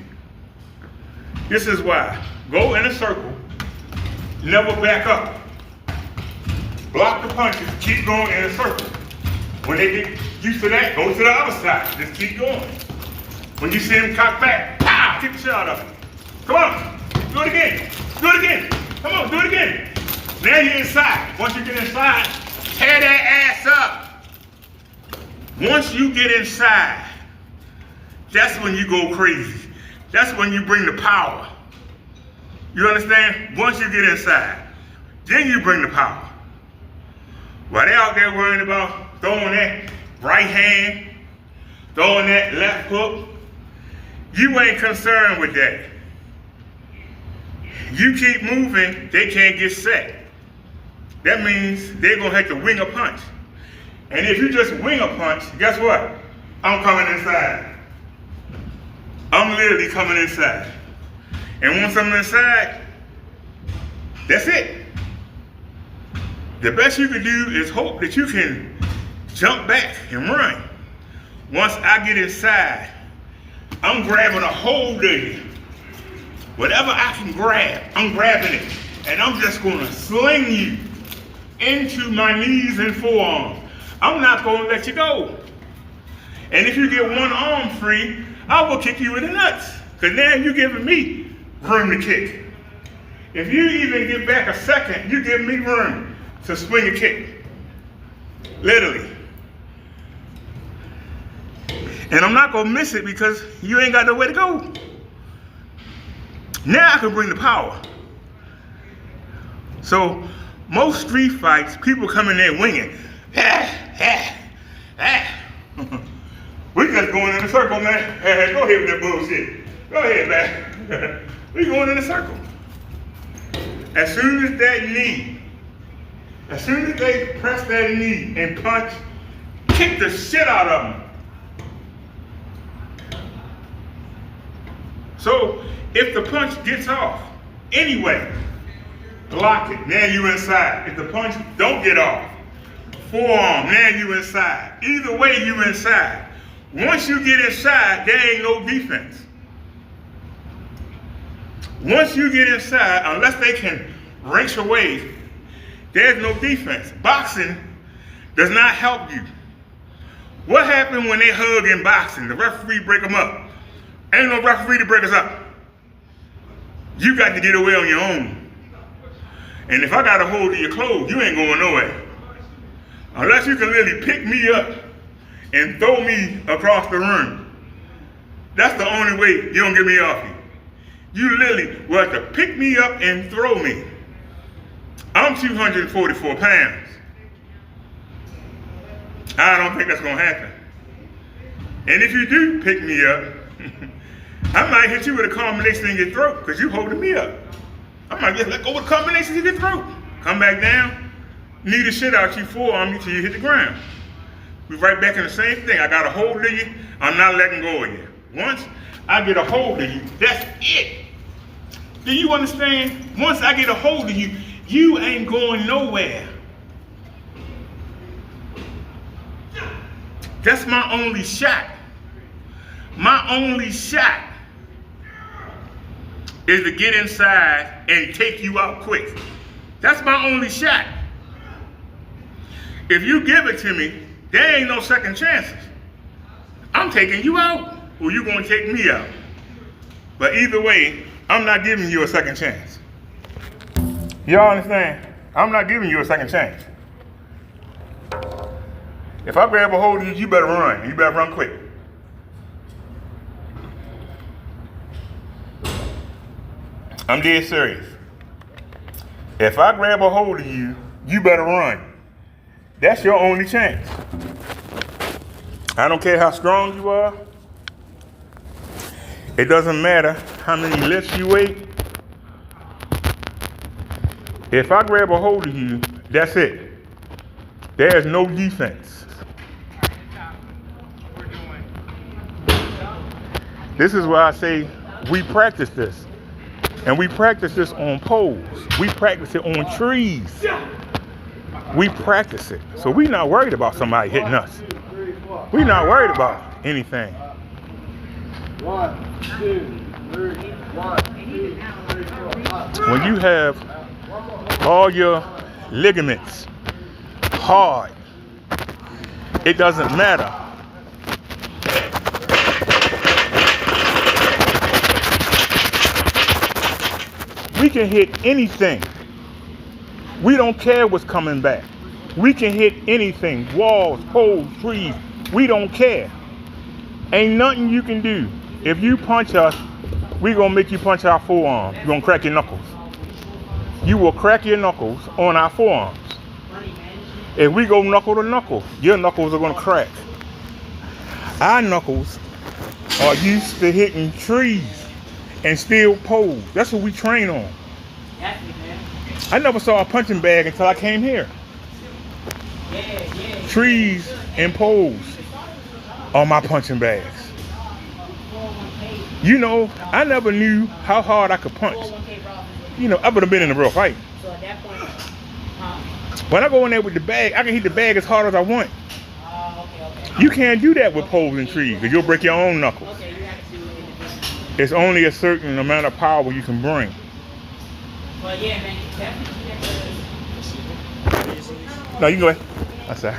This is why. Go in a circle. Never back up. Block the punches. Keep going in a circle. When they get used to that, go to the other side. Just keep going. When you see them cock back, pow, kick the shit out of them. Come on. Do it again. Do it again. Come on, do it again. Now you're inside. Once you get inside, tear that ass up. Once you get inside, that's when you go crazy. That's when you bring the power. You understand? Once you get inside, then you bring the power. While they're out there worrying about throwing that right hand, throwing that left hook, you ain't concerned with that. You keep moving, they can't get set. That means they're going to have to wing a punch. And if you just wing a punch, guess what? I'm coming inside. I'm literally coming inside. And once I'm inside, that's it. The best you can do is hope that you can jump back and run. Once I get inside, I'm grabbing a hold of you. Whatever I can grab, I'm grabbing it. And I'm just going to sling you into my knees and forearms. I'm not going to let you go. And if you get one arm free, I will kick you in the nuts. Because now you're giving me room to kick. If you even get back a second, you give me room to swing a kick. Literally. And I'm not going to miss it because you ain't got nowhere to go. Now I can bring the power. So most street fights, people come in there winging. We just going in a circle, man. Go ahead with that bullshit. Go ahead, man. We going in a circle. As soon as they press that knee and punch, kick the shit out of them. So if the punch gets off, anyway, block it. Now you inside. If the punch don't get off, forearm, now you inside. Either way, you inside. Once you get inside, there ain't no defense. Once you get inside, unless they can wrench away, there's no defense. Boxing does not help you. What happened when they hug in boxing? The referee break them up. Ain't no referee to break us up. You got to get away on your own. And if I got a hold of your clothes, you ain't going nowhere. Unless you can literally pick me up and throw me across the room. That's the only way you don't get me off you. You literally will have to pick me up and throw me. I'm 244 pounds. I don't think that's going to happen. And if you do pick me up, I might hit you with a combination in your throat because you holding me up. I might just let go with a combination in your throat. Come back down, knee the shit out you, forearm you till you hit the ground. We right back in the same thing. I got a hold of you. I'm not letting go of you. Once I get a hold of you, that's it. Do you understand? Once I get a hold of you, you ain't going nowhere. That's my only shot. My only shot is to get inside and take you out quick. That's my only shot. If you give it to me, there ain't no second chances. I'm taking you out, or you gonna take me out. But either way, I'm not giving you a second chance. Y'all understand? I'm not giving you a second chance. If I grab a hold of you, you better run. You better run quick. I'm dead serious. If I grab a hold of you, you better run. That's your only chance. I don't care how strong you are. It doesn't matter how many lifts you weigh. If I grab a hold of you, that's it. There's no defense. This is why I say we practice this. And we practice this on poles. We practice it on trees. We practice it. So we're not worried about somebody hitting us. We're not worried about anything. 1, 2, 3, 1, 2, 3, 4. When you have all your ligaments hard, it doesn't matter. We can hit anything. We don't care what's coming back. We can hit anything. Walls, poles, trees. We don't care. Ain't nothing you can do. If you punch us, we gonna make you punch our forearms. You're gonna crack your knuckles. You will crack your knuckles on our forearms. If we go knuckle to knuckle, your knuckles are gonna crack. Our knuckles are used to hitting trees and steel poles. That's what we train on. I never saw a punching bag until I came here. Trees and poles are my punching bags. You know, I never knew how hard I could punch. You know, I would have been in a real fight. When I go in there with the bag, I can hit the bag as hard as I want. You can't do that with poles and trees because you'll break your own knuckles. It's only a certain amount of power you can bring. Well, yeah, man, No, you can go ahead. I'm sorry.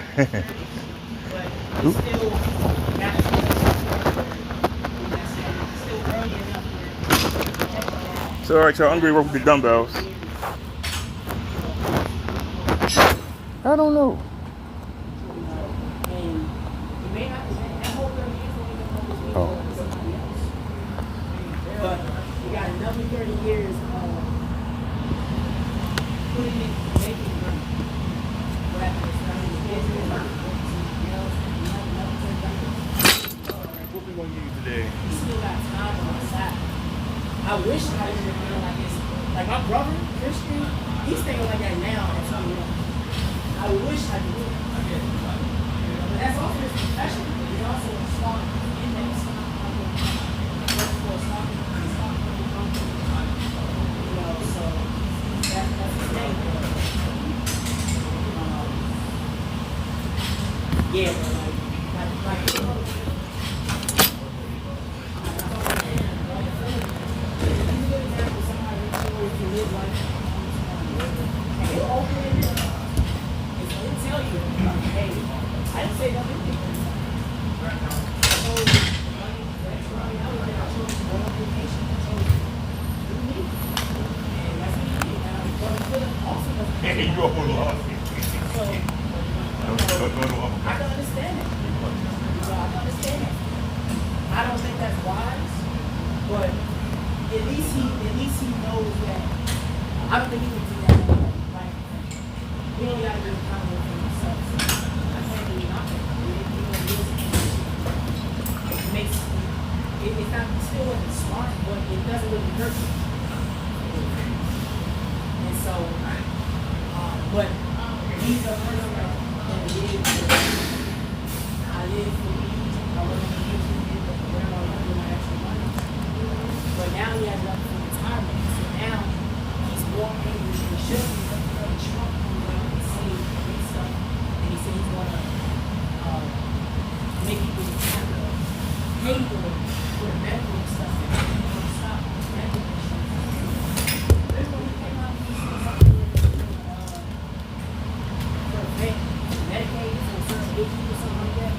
It's all right, y'all. I'm going to work with the dumbbells. I don't know. Oh. But we got another 30 years of putting it, making money. Whether it's running the business, What we going to use today? we still got time on our side. I wish I was thinking like this. Like my brother, Christian, he's thinking like that now at 21. I wish I could do it. But that's also his profession. He's also a stock index. Works for a stock company. You know, so that's his thing. Yeah, but Hey, you up on love. I can understand it. I can understand it. I don't think that's wise, but at least he knows that. I don't think he would do that. Like, we only gotta be accountable for himself. I can't really knock it. It makes it's not, it still wasn't smart, but it doesn't really hurt you. And so, but these are things that I live for me. I wasn't going to use it, but whatever I want to do my extra money. But now he has left for retirement. So now he's more angry than he should be. Trump comes around and says great stuff. And he says he's going to make people pay for the medical stuff. And he's going to stop medical insurance. Remember when he came out and he said something for Medicaid for a certain age or something like that?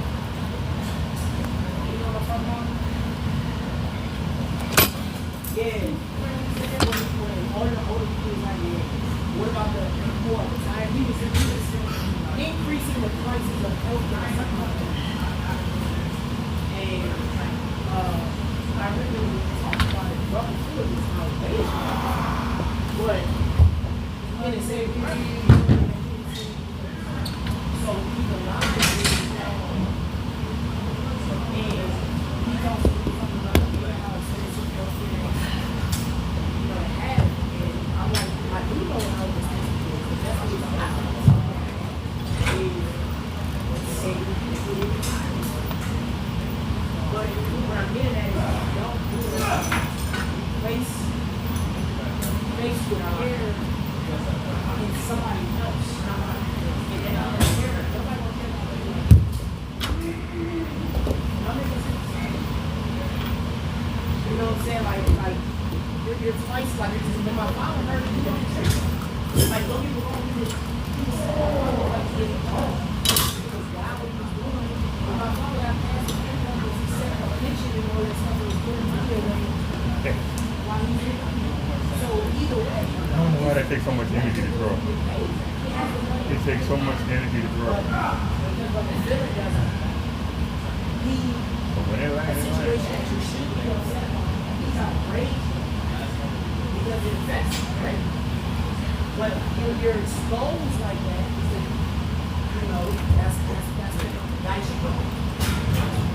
You know what I'm talking about? Yeah. When all the older people was like, yeah, what about the poor retired? He was increasing the prices of healthcare or something like that. And I remember when we talked about it, brother Phil was outrageous. But in the same period, so he's alive and he's also talking about how expensive healthcare have. And I'm like, I do know how expensive it is, but that's what it's about. But what I'm getting at is don't do it. Place your care in somebody else. And then I'm gonna care. Nobody gonna care about it. You know what I'm saying? Like your twice, like when my father heard it, he don't care. Like don't get me wrong, he was so like he was wrong. Because God what he was doing. When my father got passed, he set a pension and all that stuff that was putting money away while he was here. So either way. I don't know why that takes so much energy to grow. It takes so much energy to grow. But the villain doesn't. But when it A situation that you should be upset about, he's outraged because it affects you, right? But when you're exposed like that, you know, that's the guy you go. You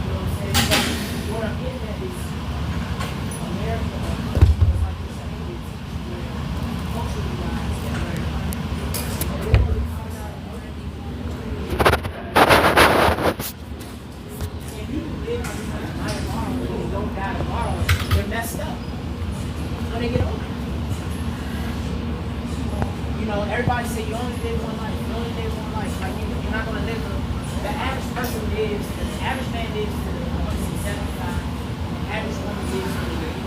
know what I'm saying? So what I'm getting at is America, it's like you're saying, it's culturally wise. If you live tomorrow, and don't die tomorrow, they're messed up when they get older. You know, everybody say you only live one life. You only live one life. Like you're not gonna live. The average person lives. The average man lives to 75. The average woman lives to 80.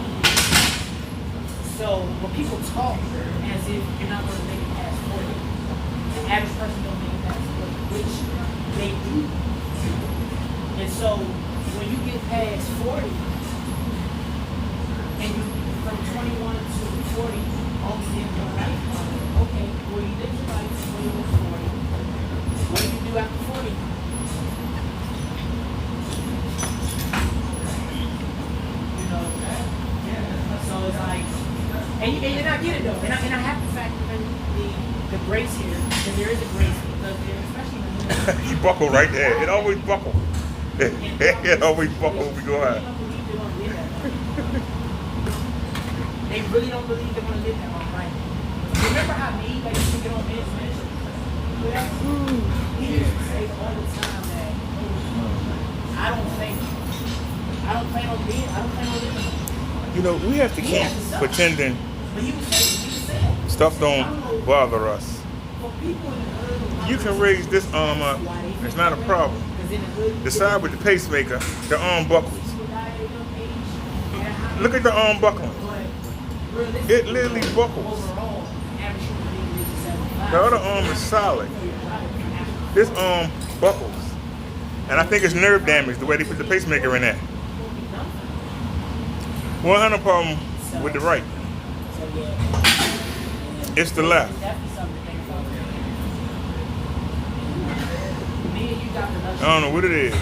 So when people talk as if you're not gonna make it past 40, the average person don't make it past 40, which they do. And so when you get past 40, and you from 21 to 40, only live your life. Okay, well you live your life when you were 40. What do you do after 40? You know, so it's like, and I get it though, and I have to factor in the grace here, because there is a grace, because there, especially You buckle right there. It always buckle. It always buckle when we go out. They really don't believe they're going to live that long, right? Remember how me, like, used to get on Ben's mission? He used to say all the time that I don't plan on living. You know, we have to keep pretending But he was saying, stuff don't bother us. You can raise this arm up. It's not a problem. The side with the pacemaker, the arm buckles. Look at the arm buckling. It literally buckles. The other arm is solid. This arm buckles. And I think it's nerve damage the way they put the pacemaker in there. Well, I have no problem with the right. It's the left. I don't know what it is.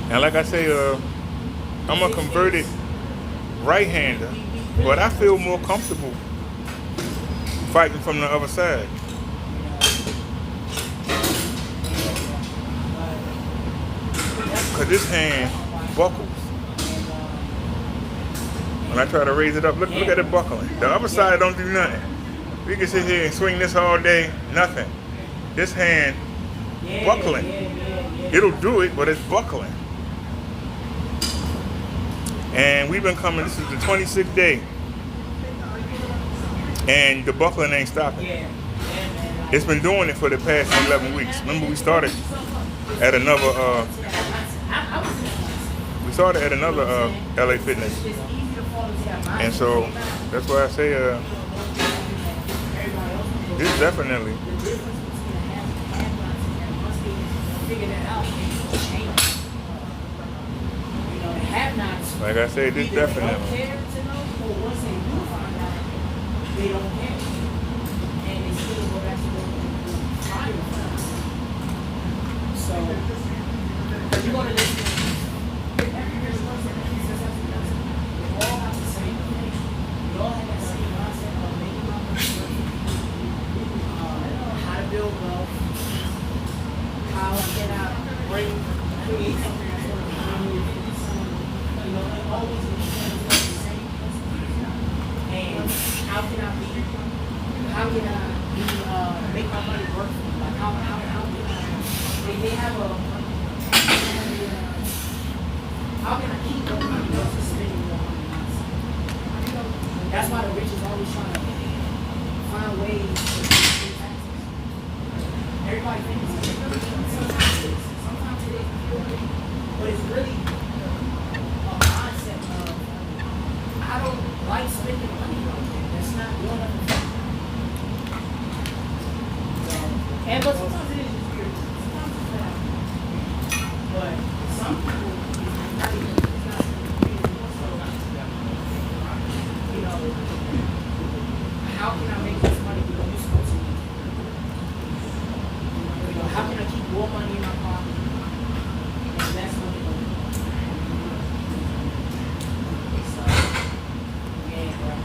And like I say, I'm a converted right-hander, but I feel more comfortable fighting from the other side. Because this hand buckles. When I try to raise it up, look at it buckling. The other side don't do nothing. We can sit here and swing this all day, nothing. This hand buckling. It'll do it, but it's buckling. And we've been coming, this is the 26th day. And the buckling ain't stopping. It's been doing it for the past 11 weeks. Remember we started at another LA Fitness. And so that's why I say this definitely. Like I said, this definitely. They don't care. And they still go back to the prior time. So, you're going to listen to every person that says something else. We all have the same thing. We all have that same mindset of making money, how to build wealth, how can I create something that's going to bring you it always makes sense the same person. And how can I make my money work for me? Like how can I, they have how can I keep the money versus spending more money? That's why the rich is always trying to find ways to pay taxes. Everybody thinks sometimes it is, but it's really a mindset of I don't like spending money on it. That's not one of the things. And but sometimes it is just weird. Sometimes it's not. But some people, it's not even so, how can I make this money be useful to me? How can I keep more money in my pocket? And that's what it is. So, yeah, bro.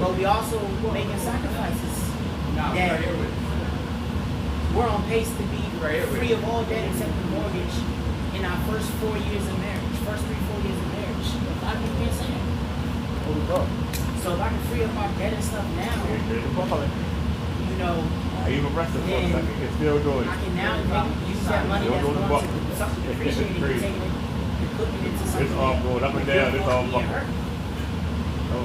But we also making sacrifices that we're on pace to be free of all debt except the mortgage in our first 4 years of marriage, first 3-4 years of marriage. A lot of people can't say that. So if I can free up my debt and stuff now, Even rest of us, I can still do it. I can now use that money that's going to something depreciating and taking it and putting it into something. It's all going up and down, it's all buckling. So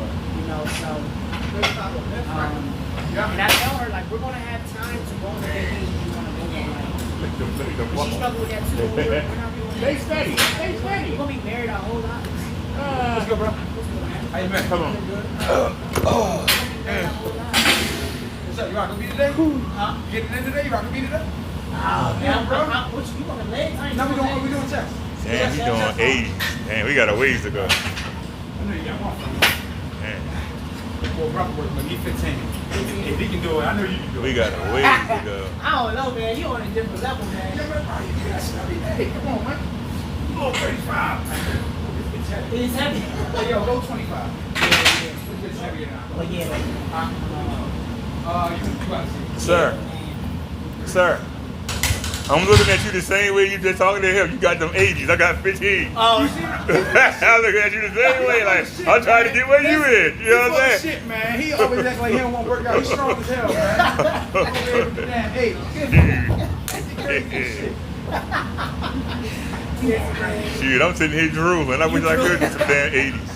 and I tell her like we're gonna have time to go on the vacation we want to go on. She struggled with that too. We're not doing Stay steady. We're gonna be married our whole lives. Let's go, bro. How you been? Come on. What's up? You rockin' me today? Huh? You getting in today? You rockin' me today? Man, bro. What you want to legs? No, we doing chest. Damn, we doing 80. Damn, we got a ways to go. I know you got one from me. Well, Robert work, but he 15. If he can do it, I know you can do it. We got a ways to go. I don't know, man. You on a different level, man. Yeah, man, you do that shit every day. Come on, man. Oh, 35. It's heavy. It's heavy. Hey, yo, go 25. Yeah. It's heavier now. But yeah, You got to see. Sir, I'm looking at you the same way you just talking to him. You got them 80s, I got 15. Oh, I'm looking at you the same way, like, I'm trying to get where you in. You know what I'm saying? Shit, man. He always acts like he don't want to work out. He's strong as hell, man. Over there with the damn 80. Shoot, I'm sitting here drooling. I wish I could do some damn 80s.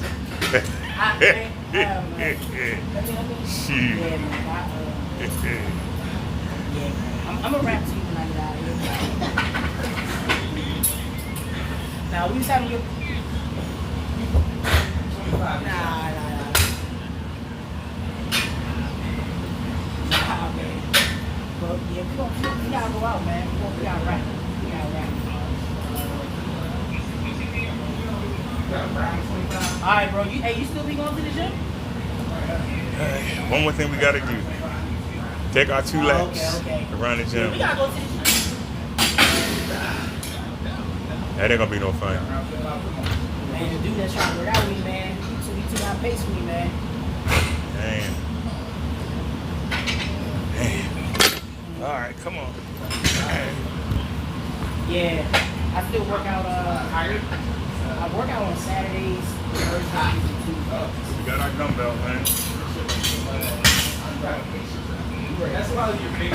Shoot. I'm gonna rap to you when I get out of here. Now we was having your nah, man. we gotta go out, man. We gotta rap. We gotta rap. All right, bro. You still be going to the gym? One more thing we gotta do. Take our 2 laps around the gym. We gotta go to the gym. That ain't gonna be no fun. Man, the dude that's trying to work out with me, man. He took out pace with me, man. Damn. All right, come on. Yeah, I still work out. I work out on Saturdays, Thursdays, and Tuesdays. We got our dumbbell, man. That's a lot of your big.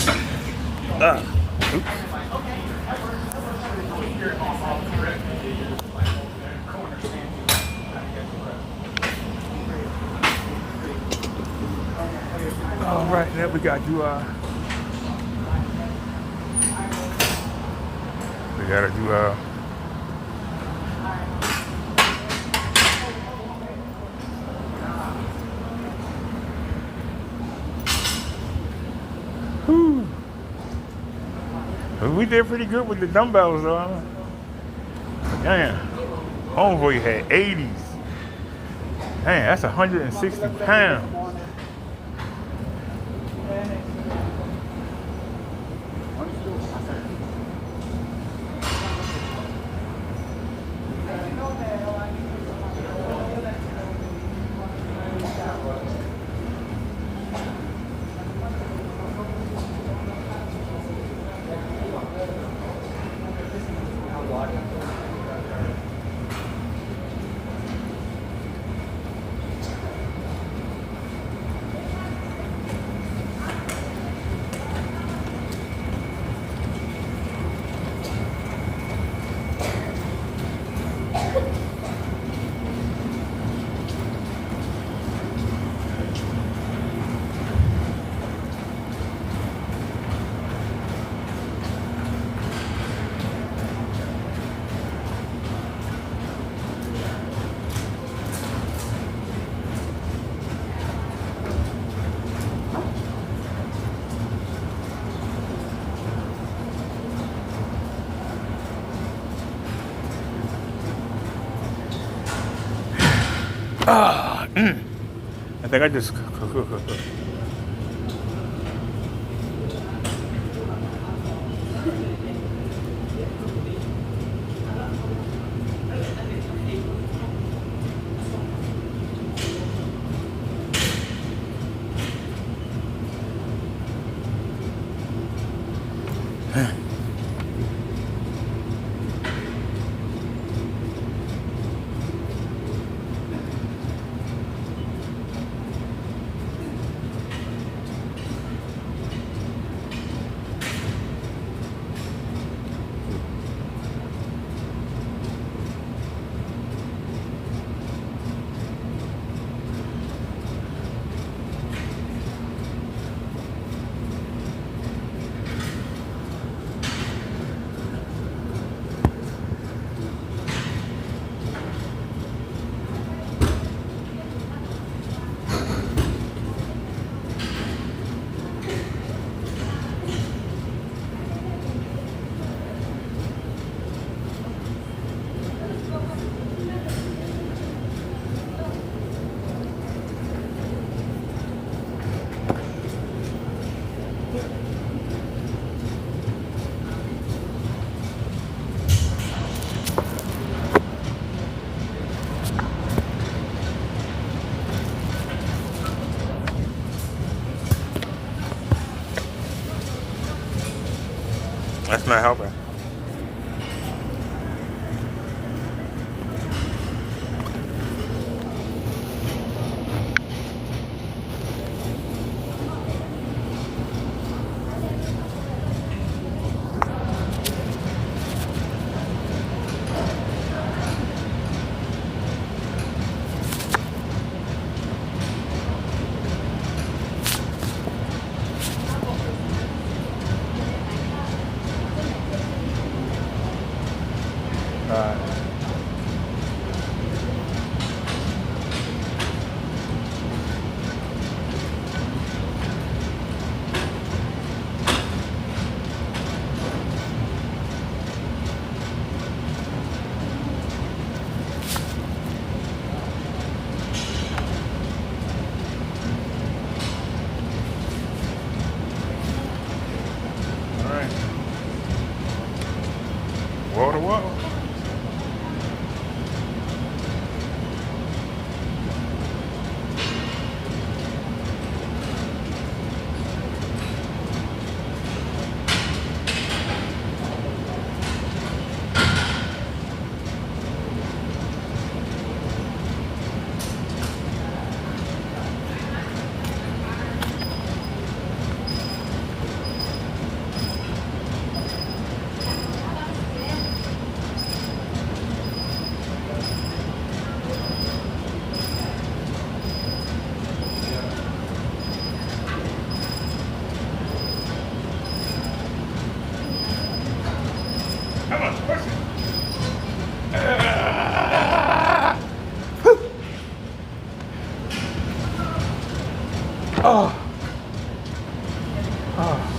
All right, now we got to do we gotta do we did pretty good with the dumbbells though. Damn. Homeboy had 80s. Damn, that's 160 pounds. I think I just that's not helping. Wall to wall. Come on, push it. Oh. Oh.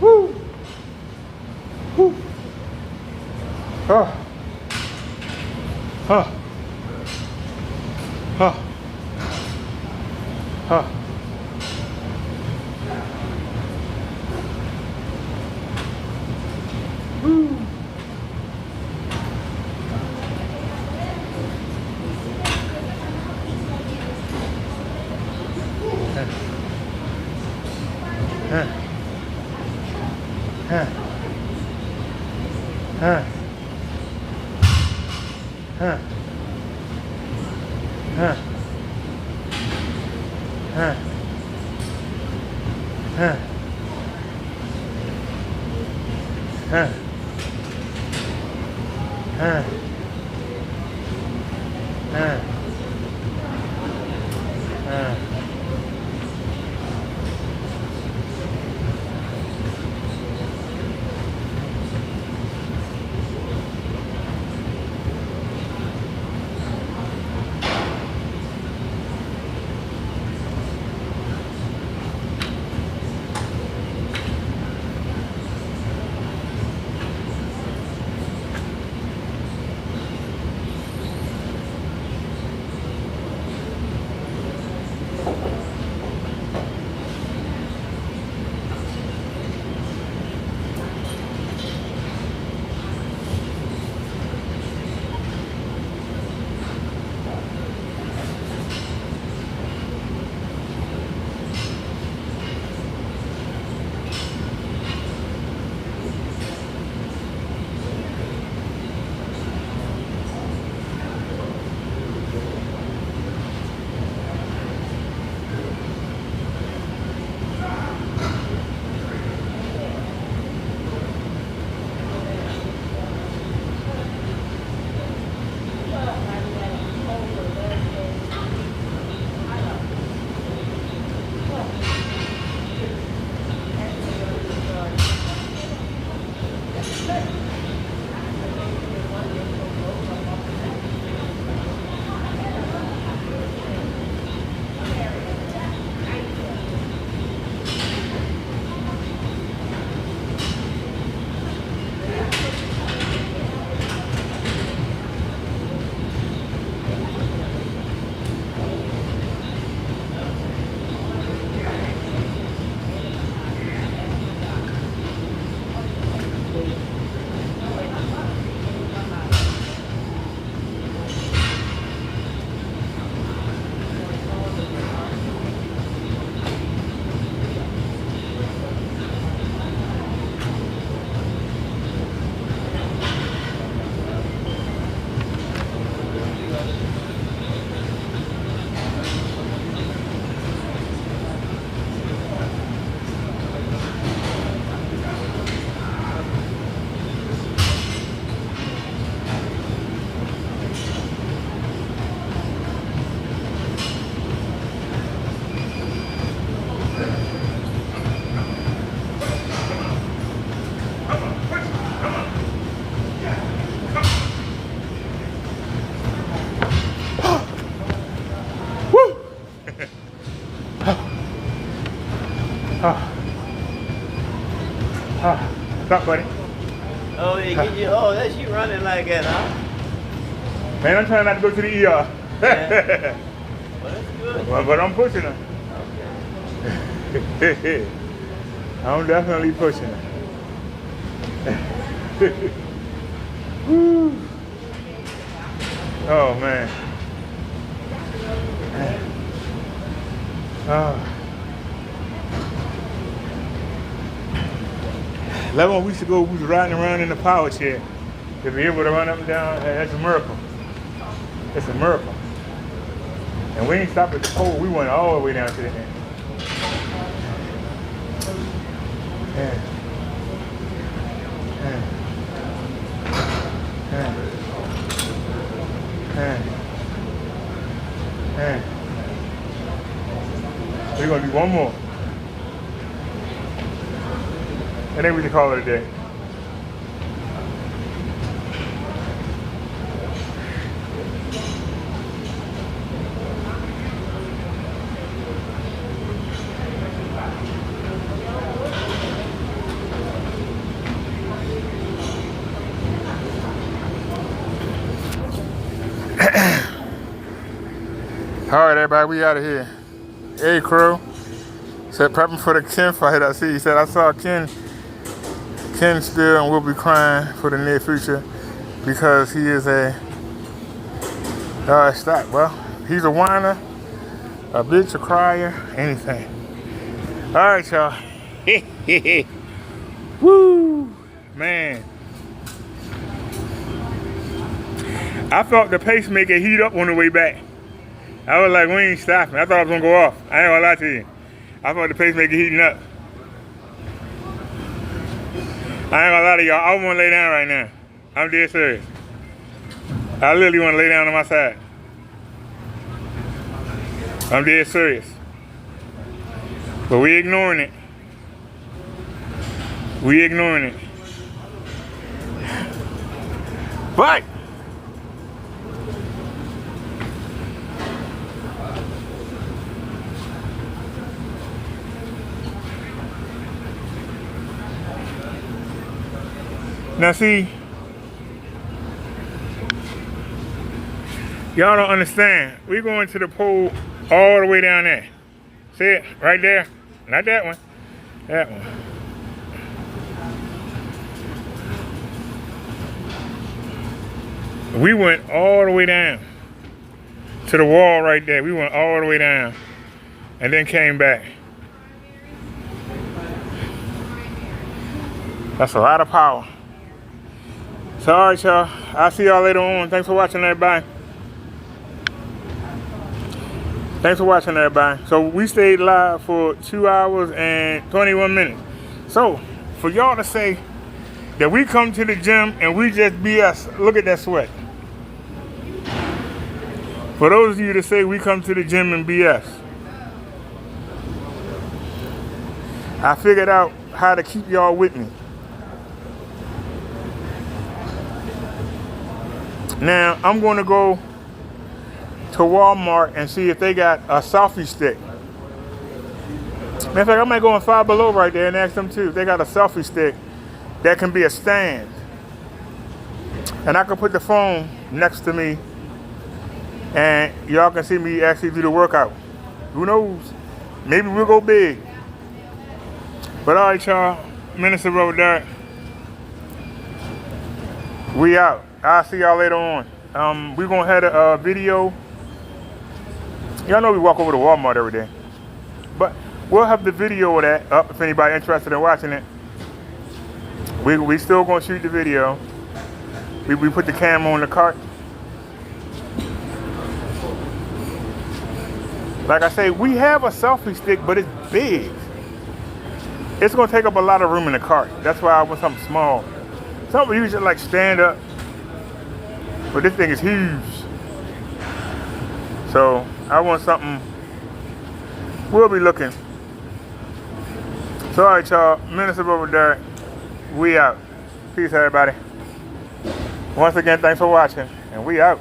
Woo. Woo. Oh. Oh. Oh. Oh. Woo. Huh. Huh. Huh. Huh. Huh. Huh. Huh. Huh. Huh. Huh. Huh. What's up, buddy? Oh, they get you. Oh, that's you running like that, huh? Man, I'm trying not to go to the ER. Yeah. Well, that's good. but I'm pushing her. Okay. I'm definitely pushing her. Woo. Oh, man. 11 weeks ago, we was riding around in the power chair. To be able to run up and down, that's a miracle. It's a miracle. And we ain't stopped at the pole. We went all the way down to the end. Yeah. We're gonna do one more. And then we can call it a day. All right, everybody, we out of here. Hey, crew. Said prepping for the Ken fight. I see. He said I saw Ken still and will be crying for the near future because he is a stop. Well, he's a whiner, a bitch, a crier, anything. All right, y'all. Woo, man. I felt the pacemaker heat up on the way back. I was like, we ain't stopping. I thought I was gonna go off. I ain't gonna lie to you. I felt the pacemaker heating up. I ain't gonna lie to y'all. I wanna lay down right now. I'm dead serious. I literally wanna lay down on my side. I'm dead serious. But we ignoring it. We ignoring it. But now see, y'all don't understand. We going to the pole all the way down there. See it? Right there. Not that one. That one. We went all the way down to the wall right there. We went all the way down and then came back. That's a lot of power. So, all right, y'all. I'll see y'all later on. Thanks for watching, everybody. Thanks for watching, everybody. So, we stayed live for 2 hours and 21 minutes. So, for y'all to say that we come to the gym and we just BS, look at that sweat. For those of you that say we come to the gym and BS, I figured out how to keep y'all with me. Now, I'm going to go to Walmart and see if they got a selfie stick. Matter of fact, I might go in Five Below right there and ask them too if they got a selfie stick that can be a stand. And I can put the phone next to me and y'all can see me actually do the workout. Who knows? Maybe we'll go big. But all right, y'all. Minister Robert Derek. We out. I'll see y'all later on. We're going to have a video. Y'all know we walk over to Walmart every day. But we'll have the video of that up if anybody interested in watching it. We still going to shoot the video. We put the camera on the cart. Like I say, we have a selfie stick, but it's big. It's going to take up a lot of room in the cart. That's why I want something small. Something you should like stand up. But this thing is huge. So I want something. We'll be looking. So all right, y'all. Minister Robert Derek. We out. Peace, everybody. Once again, thanks for watching. And we out.